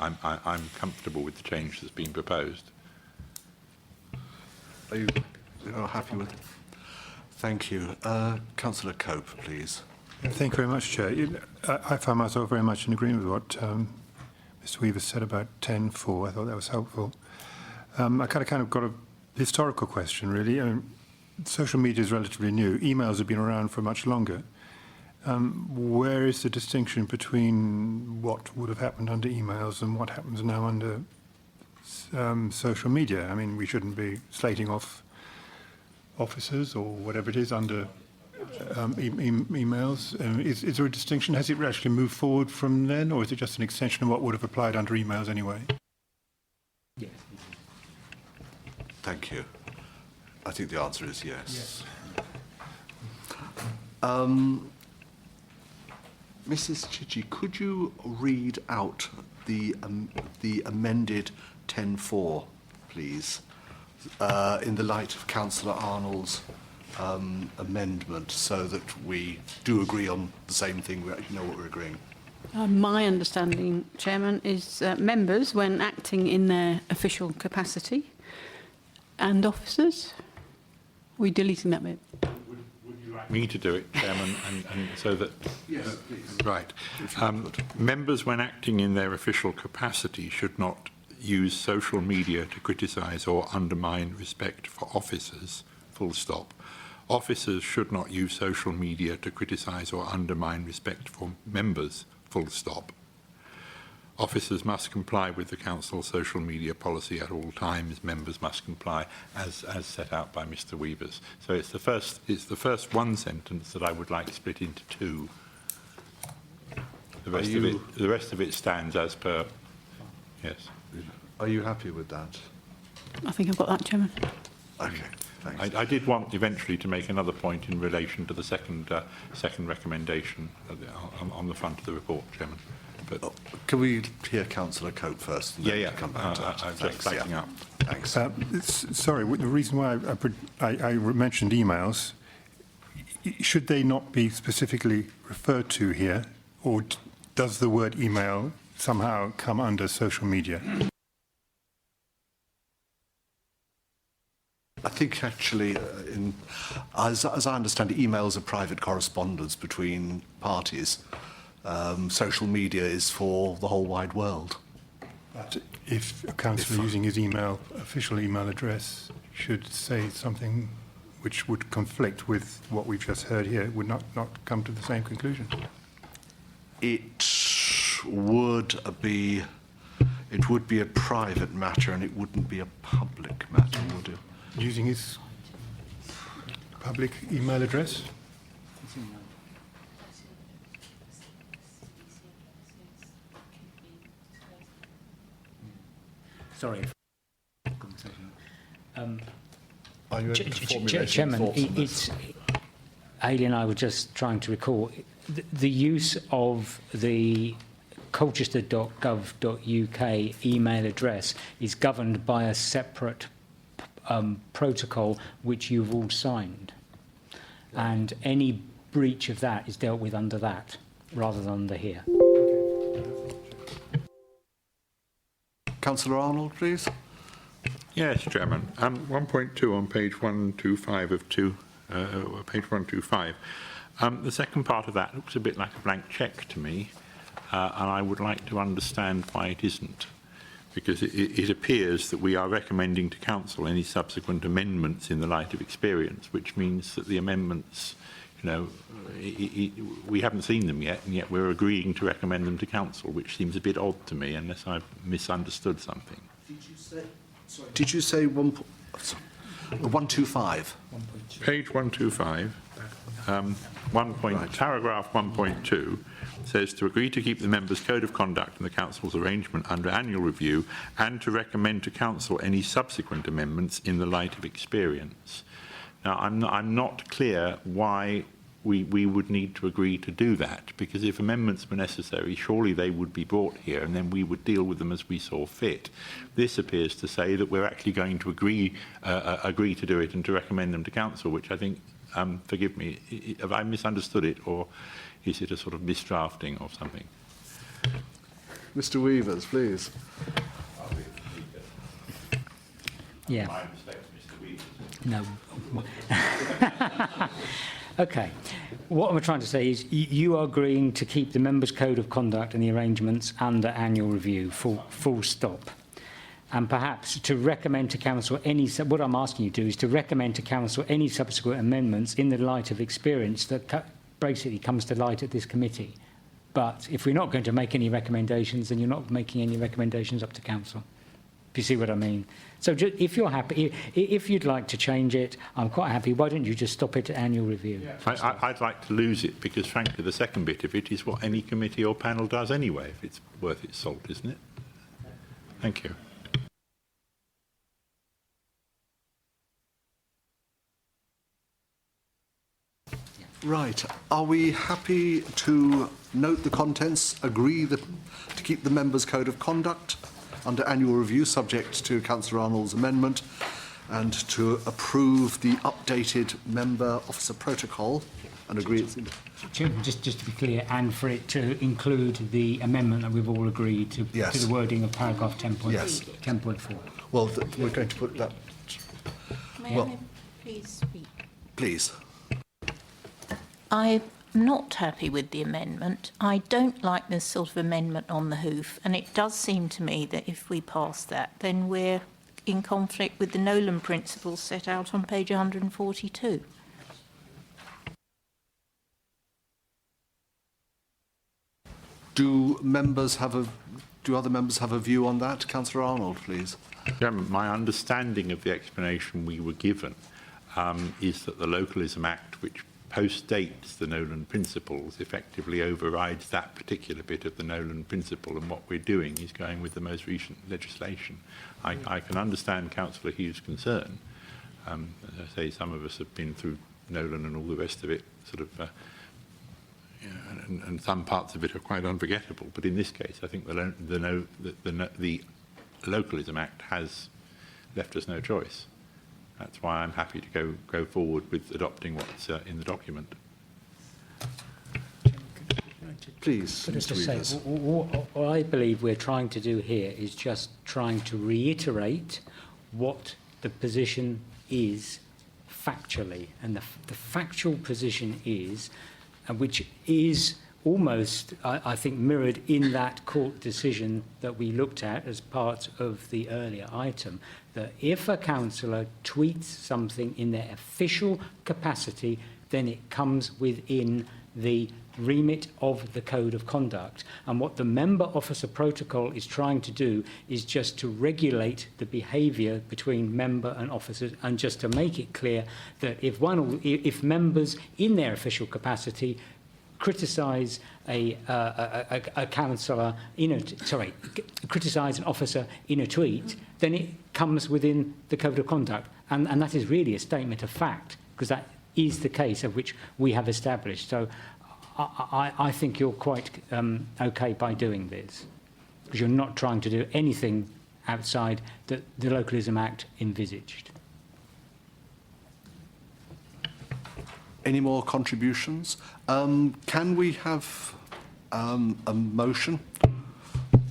comfortable with the change that's been proposed. Are you happy with it? Thank you. Councillor Cope, please. Thank you very much, Chair. I found myself very much in agreement with what Mr. Weaver said about 10.4. I thought that was helpful. I kind of got a historical question, really. I mean, social media is relatively new. Emails have been around for much longer. Where is the distinction between what would have happened under emails and what happens now under social media? I mean, we shouldn't be slating off officers or whatever it is under emails. Is there a distinction? Has it actually moved forward from then, or is it just an extension of what would have applied under emails anyway? Yes. Thank you. I think the answer is yes. Mrs. Chichi, could you read out the amended 10.4, please, in the light of Councillor Arnold's amendment, so that we do agree on the same thing, we actually know what we're agreeing? My understanding, Chairman, is members, when acting in their official capacity, and officers. We're deleting that bit. Me to do it, Chairman, and so that... Yes, please. Right. Members, when acting in their official capacity, should not use social media to criticise or undermine respect for officers, full stop. Officers should not use social media to criticise or undermine respect for members, full stop. Officers must comply with the Council's social media policy at all times. Members must comply as set out by Mr. Weavers. So it's the first one sentence that I would like split into two. The rest of it stands as per. Yes. Are you happy with that? I think I've got that, Chairman. Okay, thanks. I did want eventually to make another point in relation to the second recommendation on the front of the report, Chairman. But can we hear Councillor Cope first? And then come back to that? I'm just backing up. Thanks. Sorry, the reason why I mentioned emails, should they not be specifically referred to here, or does the word email somehow come under social media? I think actually, as I understand it, emails are private correspondence between parties. Social media is for the whole wide world. But if a councillor using his official email address should say something which would conflict with what we've just heard here, it would not come to the same conclusion. It would be a private matter, and it wouldn't be a public matter, would it? Using his public email address? Sorry. Are you able to formulate your Chairman, thoughts on this? Hayley and I were just trying to recall the use of the colchester.gov.uk email address is governed by a separate protocol which you've all signed, and any breach of that is dealt with under that rather than under here. Councillor Arnold, please. Yes, Chairman. 1.2 on page 125 of page 125. The second part of that looks a bit like a blank cheque to me, and I would like to understand why it isn't. Because it appears that we are recommending to Council any subsequent amendments in the light of experience, which means that the amendments, you know, we haven't seen them yet, and yet we're agreeing to recommend them to Council, which seems a bit odd to me, unless I've misunderstood something. Did you say 125? Page 125, paragraph 1.2 says to agree to keep the members' code of conduct and the Council's arrangement under annual review and to recommend to Council any subsequent amendments in the light of experience. Now, I'm not clear why we would need to agree to do that, because if amendments were necessary, surely they would be brought here and then we would deal with them as we saw fit. This appears to say that we're actually going to agree to do it and to recommend them to Council, which I think, forgive me, have I misunderstood it, or is it a sort of misdrafting or something? Mr. Weavers, please. Yeah. My respect, Mr. Weavers. No. Okay. What I'm trying to say is you are agreeing to keep the members' code of conduct and the arrangements under annual review, full stop. And perhaps to recommend to Council any, what I'm asking you to do is to recommend to Council any subsequent amendments in the light of experience that basically comes to light at this committee. But if we're not going to make any recommendations, then you're not making any recommendations up to Council. Do you see what I mean? So if you're happy, if you'd like to change it, I'm quite happy. Why don't you just stop it at annual review? Yeah. I'd like to lose it because, frankly, the second bit of it is what any committee or panel does anyway, if it's worth its salt, isn't it? Thank you. Right. Are we happy to note the contents, agree to keep the members' code of conduct under annual review, subject to Councillor Arnold's amendment, and to approve the updated member officer protocol and agree it's... Chairman, just to be clear, and for it to include the amendment that we've all agreed to, Yes. to the wording of paragraph 10.4. Yes. 10.4. Well, we're going to put that... May Well- I please speak? Please. I'm not happy with the amendment. I don't like this sort of amendment on the hoof, and it does seem to me that if we pass that, then we're in conflict with the Nolan principles set out on page 142. Do other members have a view on that? Councillor Arnold, please. Chairman, my understanding of the explanation we were given is that the Localism Act, which postdates the Nolan Principles, effectively overrides that particular bit of the Nolan Principle, and what we're doing is going with the most recent legislation. I can understand Councillor Hughes' concern. As I say, some of us have been through Nolan and all the rest of it, sort of, and some parts of it are quite unforgettable. But in this case, I think the Localism Act has left us no choice. That's why I'm happy to go forward with adopting what's in the document. Please, But as Mr. I say, Weavers. what I believe we're trying to do here is just trying to reiterate what the position is factually. And the factual position is, which is almost, I think, mirrored in that court decision that we looked at as part of the earlier item, that if a councillor tweets something in their official capacity, then it comes within the remit of the Code of Conduct. And what the member officer protocol is trying to do is just to regulate the behaviour between member and officers, and just to make it clear that if members in their official capacity criticise a councillor criticise an officer in a tweet, then it comes within the code of conduct, and that is really a statement of fact, because that is the case of which we have established. So I think you're quite okay by doing this, because you're not trying to do anything outside that the Localism Act envisaged. Any more contributions? Can we have a motion,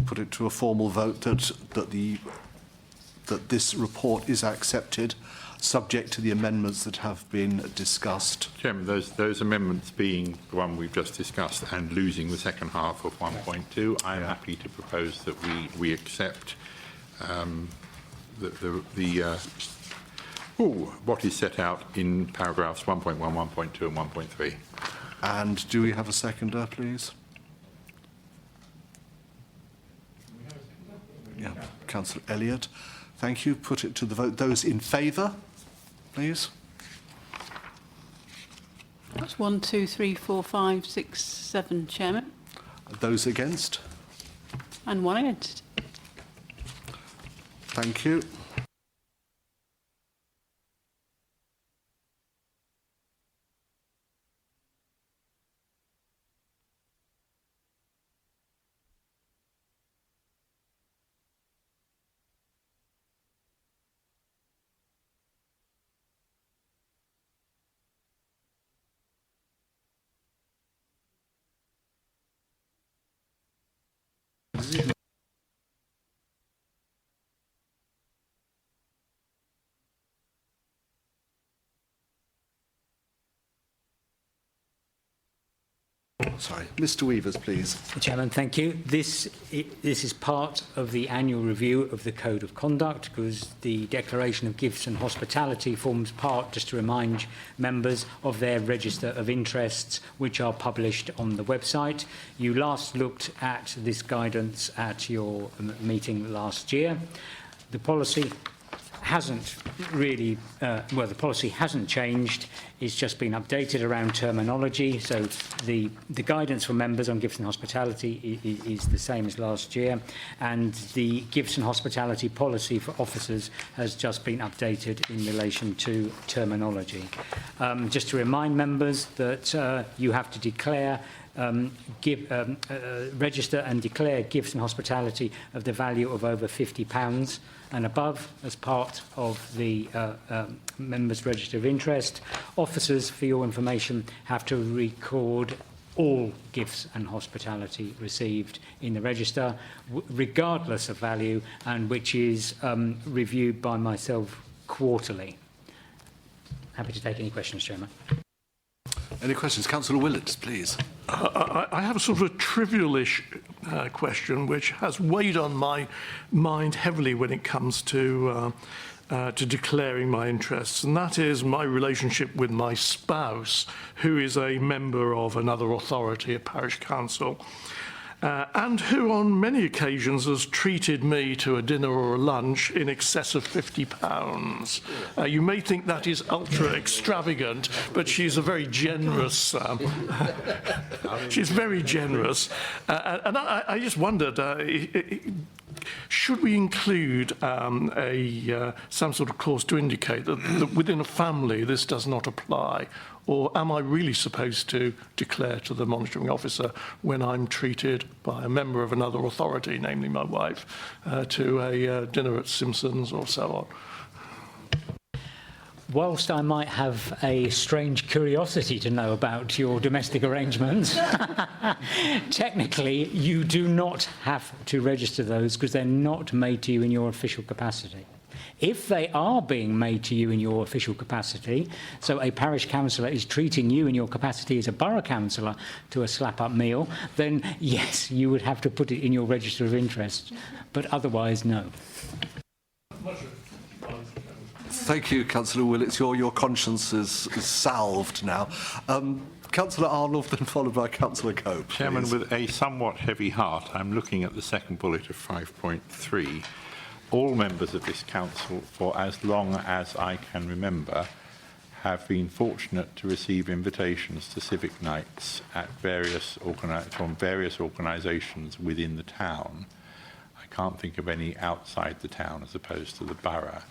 put it to a formal vote, that this report is accepted, subject to the amendments that have been discussed? Chairman, those amendments being the one we've just discussed and losing the second half of 1.2, I'm happy to propose that we accept what is set out in paragraphs 1.1, 1.2 and 1.3. And do we have a seconder, please? Yeah, Councillor Elliott. Thank you. Put it to the vote. Those in favour, please. That's 1, 2, 3, 4, 5, 6, 7, Chairman. Those against? And 1 against. Thank you. Sorry, Mr. Weavers, please. Chairman, thank you. This is part of the annual review of the Code of Conduct, because the Declaration of Gifts and Hospitality forms part, just to remind members, of their Register of Interests, which are published on the website. You last looked at this guidance at your meeting last year. The policy hasn't really, the policy hasn't changed. It's just been updated around terminology. So the guidance for members on gifts and hospitality is the same as last year. And the gifts and hospitality policy for officers has just been updated in relation to terminology. Just to remind members that you have to declare register and declare gifts and hospitality of the value of over £50 and above as part of the members' register of interest. Officers, for your information, have to record all gifts and hospitality received in the register, regardless of value, and which is reviewed by myself quarterly. Happy to take any questions, Chairman. Any questions? Councillor Willett, please. I have a sort of a trivial-ish question which has weighed on my mind heavily when it comes to declaring my interests, and that is my relationship with my spouse, who is a member of another authority, a parish council, and who on many occasions has treated me to a dinner or a lunch in excess of £50. You may think that is ultra extravagant, but she's a very generous, she's very generous. And I just wondered, should we include some sort of clause to indicate that within a family this does not apply? Or am I really supposed to declare to the monitoring officer when I'm treated by a member of another authority, namely my wife, to a dinner at Simpson's or so on? Whilst I might have a strange curiosity to know about your domestic arrangements, technically you do not have to register those because they're not made to you in your official capacity. If they are being made to you in your official capacity, so a parish councillor is treating you in your capacity as a borough councillor to a slap-up meal, then yes, you would have to put it in your register of interest, but otherwise, no. Thank you, Councillor Willett. Your conscience is salved now. Councillor Arnold, then followed by Councillor Cope. Chairman, please. with a somewhat heavy heart, I'm looking at the second bullet of 5.3. All members of this council, for as long as I can remember, have been fortunate to receive invitations to civic nights at from various organisations within the town. I can't think of any outside the town as opposed to the borough.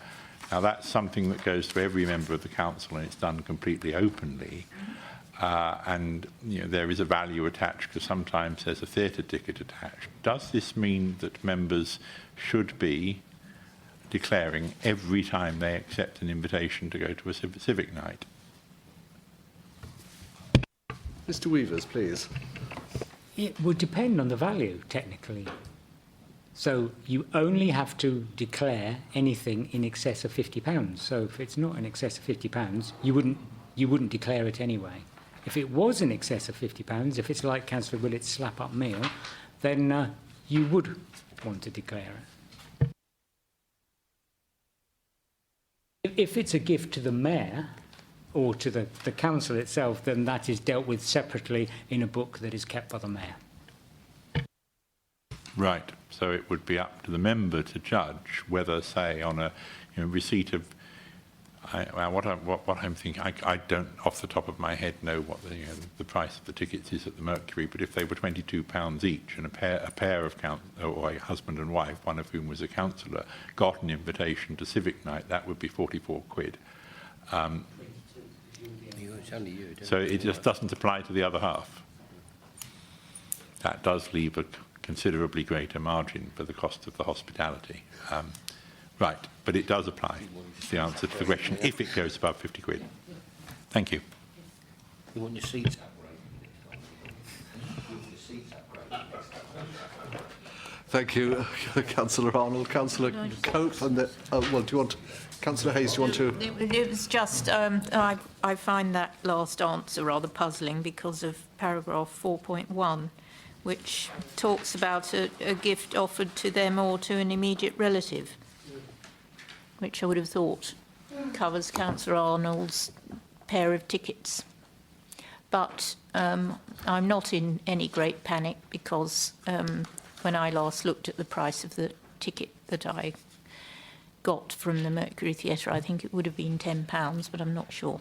Now, that's something that goes to every member of the council, and it's done completely openly. And there is a value attached, because sometimes there's a theatre ticket attached. Does this mean that members should be declaring every time they accept an invitation to go to a civic night? Mr. Weavers, please. It would depend on the value, technically. So you only have to declare anything in excess of £50. So if it's not in excess of £50, you wouldn't declare it anyway. If it was in excess of £50, if it's like Councillor Willett's slap-up meal, then you would want to declare it. If it's a gift to the mayor or to the council itself, then that is dealt with separately in a book that is kept by the mayor. Right. So it would be up to the member to judge whether, say, on a receipt of what I'm thinking. I don't, off the top of my head, know what the price of the tickets is at the Mercury. But if they were £22 each, and a pair of or a husband and wife, one of whom was a councillor, got an invitation to civic night, that would be £44. So it just doesn't apply to the other half. That does leave a considerably greater margin for the cost of the hospitality. Right, but it does apply. It's the answer to the question, if it goes above £50. Thank you. You want your seats up, Thank you, Councillor Arnold. Councillor Cope, and well, do you want, Councillor Hayes, do you want to? It was just, I find that last answer rather puzzling because of paragraph 4.1, which talks about a gift offered to them or to an immediate relative, which I would have thought covers Councillor Arnold's pair of tickets. But I'm not in any great panic because when I last looked at the price of the ticket that I got from the Mercury Theatre, I think it would have been £10, but I'm not sure.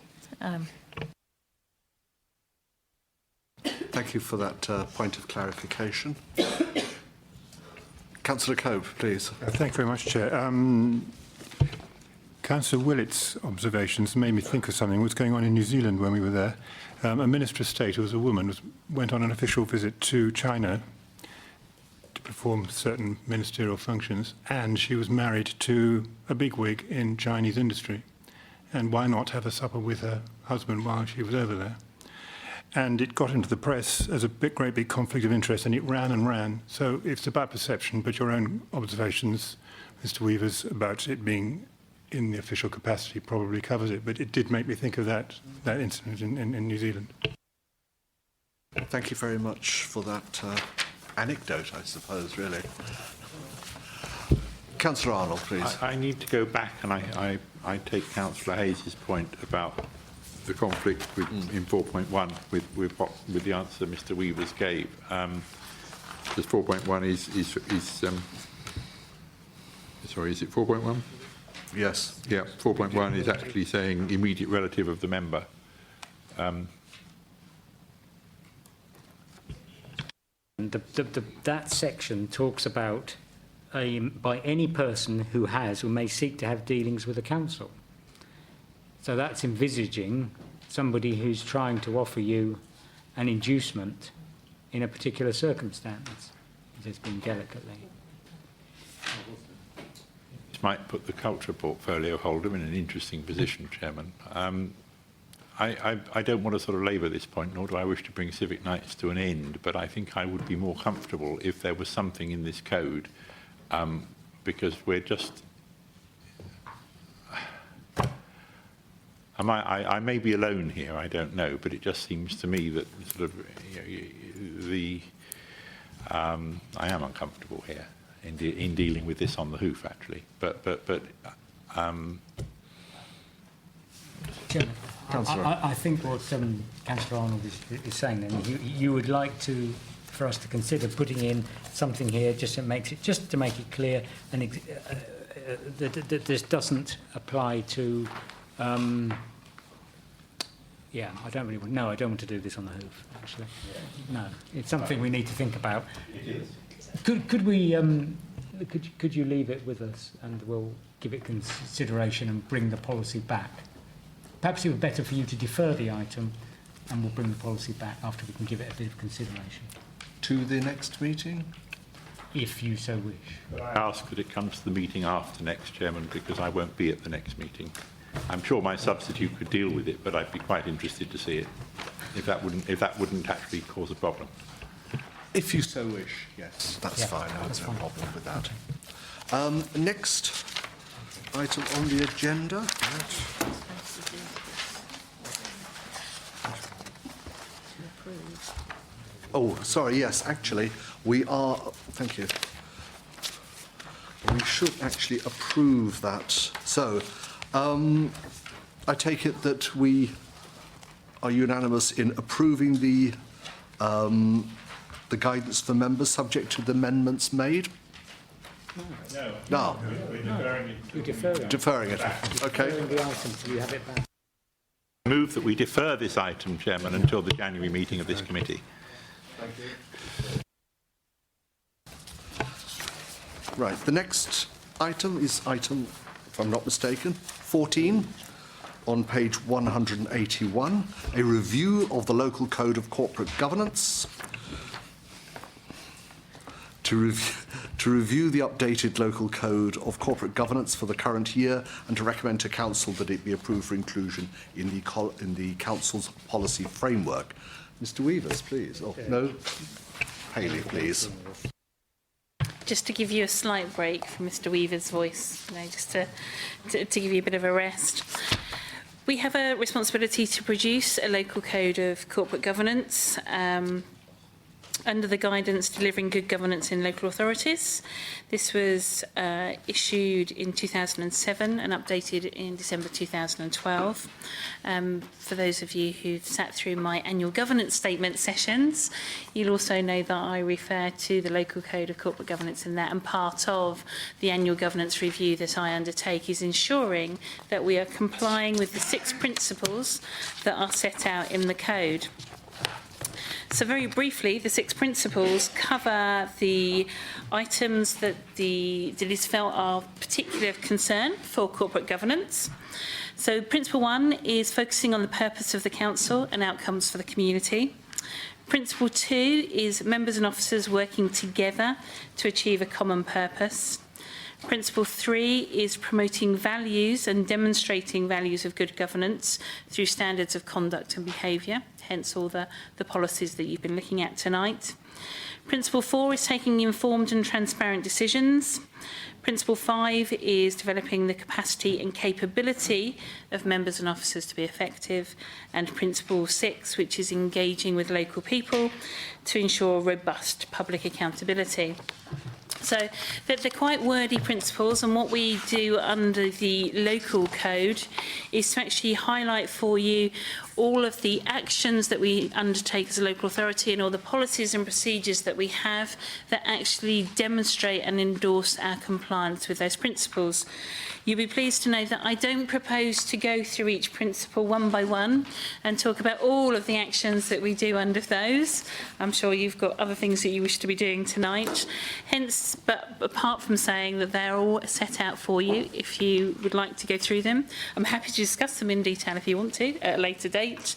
Thank you for that point of clarification. Councillor Cope, please. Thank you very much, Chair. Councillor Willett's observations made me think of something that was going on in New Zealand when we were there. A Minister of State, who was a woman, went on an official visit to China to perform certain ministerial functions, and she was married to a bigwig in Chinese industry. And why not have a supper with her husband while she was over there? And it got into the press as a great big conflict of interest, and it ran and ran. So it's about perception, but your own observations, Mr. Weavers, about it being in the official capacity probably covers it. But it did make me think of that incident in New Zealand. Thank you very much for that anecdote, I suppose, really. Councillor Arnold, please. I need to go back, and I take Councillor Hayes' point about the conflict in 4.1 with the answer Mr. Weavers gave. Because 4.1 is sorry, is it 4.1? Yes. Yeah, 4.1 is actually saying immediate relative of the member. That section talks about by any person who has or may seek to have dealings with the council. So that's envisaging somebody who's trying to offer you an inducement in a particular circumstance. It has been delicately. This might put the culture portfolio holder in an interesting position, Chairman. I don't want to sort of labour this point, nor do I wish to bring civic nights to an end, but I think I would be more comfortable if there was something in this code, because we're just... I may be alone here, I don't know, but it just seems to me that sort of I am uncomfortable here in dealing with this on the hoof, actually. Chairman, I think what Councillor Arnold is saying, then you would like for us to consider putting in something here just to make it clear and that this doesn't apply to Yeah, I don't really want, no, I don't want to do this on the hoof, actually. No, it's something we need to think about. It is. Could we, could you leave it with us and we'll give it consideration and bring the policy back? Perhaps it would be better for you to defer the item and we'll bring the policy back after we can give it a bit of consideration, To the next meeting? if you so wish. But I ask that it comes to the meeting after next, Chairman, because I won't be at the next meeting. I'm sure my substitute could deal with it, but I'd be quite interested to see it, if that wouldn't actually cause a problem. If you so wish, yes, that's Yeah, fine. I have that's no fine. problem with that. Next item on the agenda. Oh, sorry, yes, actually, we are, thank you. We should actually approve that. So, I take it that we are unanimous in approving the guidance for members subject to the amendments made? No. You defer it. Deferring it. Okay. Deferring the item till you have it back. Move that we defer this item, Chairman, until the January meeting of this committee. Right, the next item is item, if I'm not mistaken, 14 on page 181, a review of the local code of corporate governance. To review the updated local code of corporate governance for the current year and to recommend to council that it be approved for inclusion in the council's policy framework. Mr. Weavers, please. Oh, no? Hayley, please. Just to give you a slight break from Mr. Weaver's voice, just to give you a bit of a rest. We have a responsibility to produce a local code of corporate governance under the guidance Delivering Good Governance in Local Authorities. This was issued in 2007 and updated in December 2012. For those of you who've sat through my annual governance statement sessions, you'll also know that I refer to the local code of corporate governance in that, and part of the annual governance review that I undertake is ensuring that we are complying with the 6 principles that are set out in the code. So very briefly, the 6 principles cover the items that is felt are particularly of concern for corporate governance. So principle 1 is focusing on the purpose of the council and outcomes for the community. Principle 2 is members and officers working together to achieve a common purpose. Principle 3 is promoting values and demonstrating values of good governance through standards of conduct and behaviour, hence all the policies that you've been looking at tonight. Principle 4 is taking informed and transparent decisions. Principle 5 is developing the capacity and capability of members and officers to be effective. And Principle 6, which is engaging with local people to ensure robust public accountability. So they're quite wordy principles, and what we do under the local code is to actually highlight for you all of the actions that we undertake as a local authority and all the policies and procedures that we have that actually demonstrate and endorse our compliance with those principles. You'll be pleased to know that I don't propose to go through each principle one by one and talk about all of the actions that we do under those. I'm sure you've got other things that you wish to be doing tonight. Hence, but apart from saying that they're all set out for you, if you would like to go through them, I'm happy to discuss them in detail if you want to at a later date.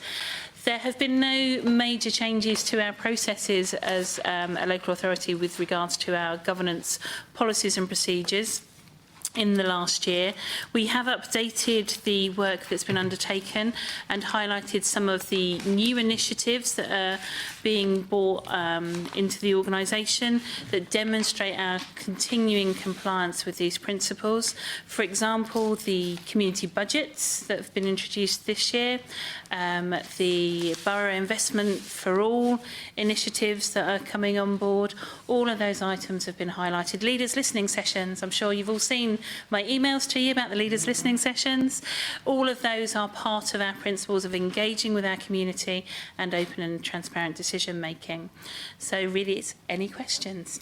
There have been no major changes to our processes as a local authority with regards to our governance policies and procedures in the last year. We have updated the work that's been undertaken and highlighted some of the new initiatives that are being brought into the organisation that demonstrate our continuing compliance with these principles. For example, the community budgets that have been introduced this year, the Borough Investment for All initiatives that are coming on board, all of those items have been highlighted. Leaders listening sessions, I'm sure you've all seen my emails to you about the leaders listening sessions. All of those are part of our principles of engaging with our community and open and transparent decision making. So really, it's any questions?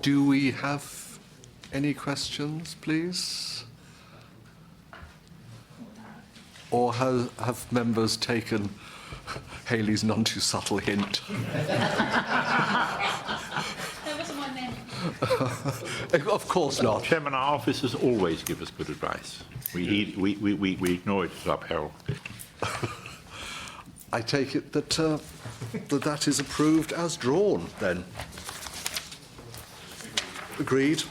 Do we have any questions, please? Or have members taken Hayley's none too subtle hint? Of course not. Chairman, our officers always give us good advice. We ignore it at our peril. I take it that that is approved as drawn, then. Agreed.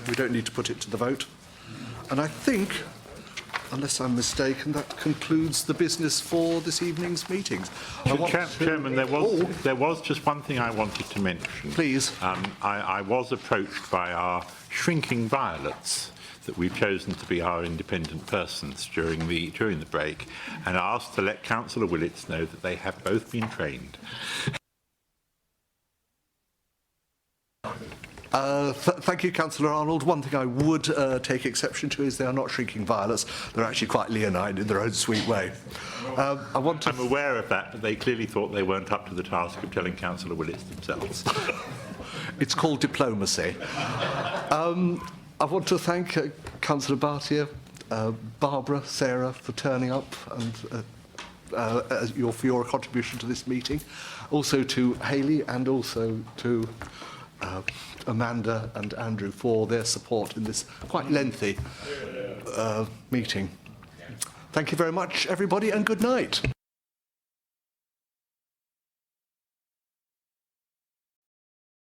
We don't need to put it to the vote. And I think, unless I'm mistaken, that concludes the business for this evening's meetings. Chairman, there was just one thing I wanted to mention. Please. I was approached by our shrinking violets that we've chosen to be our independent persons during the break, and asked to let Councillor Willits know that they have both been trained. Thank you, Councillor Arnold. One thing I would take exception to is they are not shrinking violets. They're actually quite leonine in their own sweet way. I'm aware of that, but they clearly thought they weren't up to the task of telling Councillor Willits themselves. It's called diplomacy. I want to thank Councillor Bartier, Barbara, Sarah for turning up and for your contribution to this meeting. Also to Hayley and also to Amanda and Andrew for their support in this quite lengthy meeting. Thank you very much, everybody, and good night.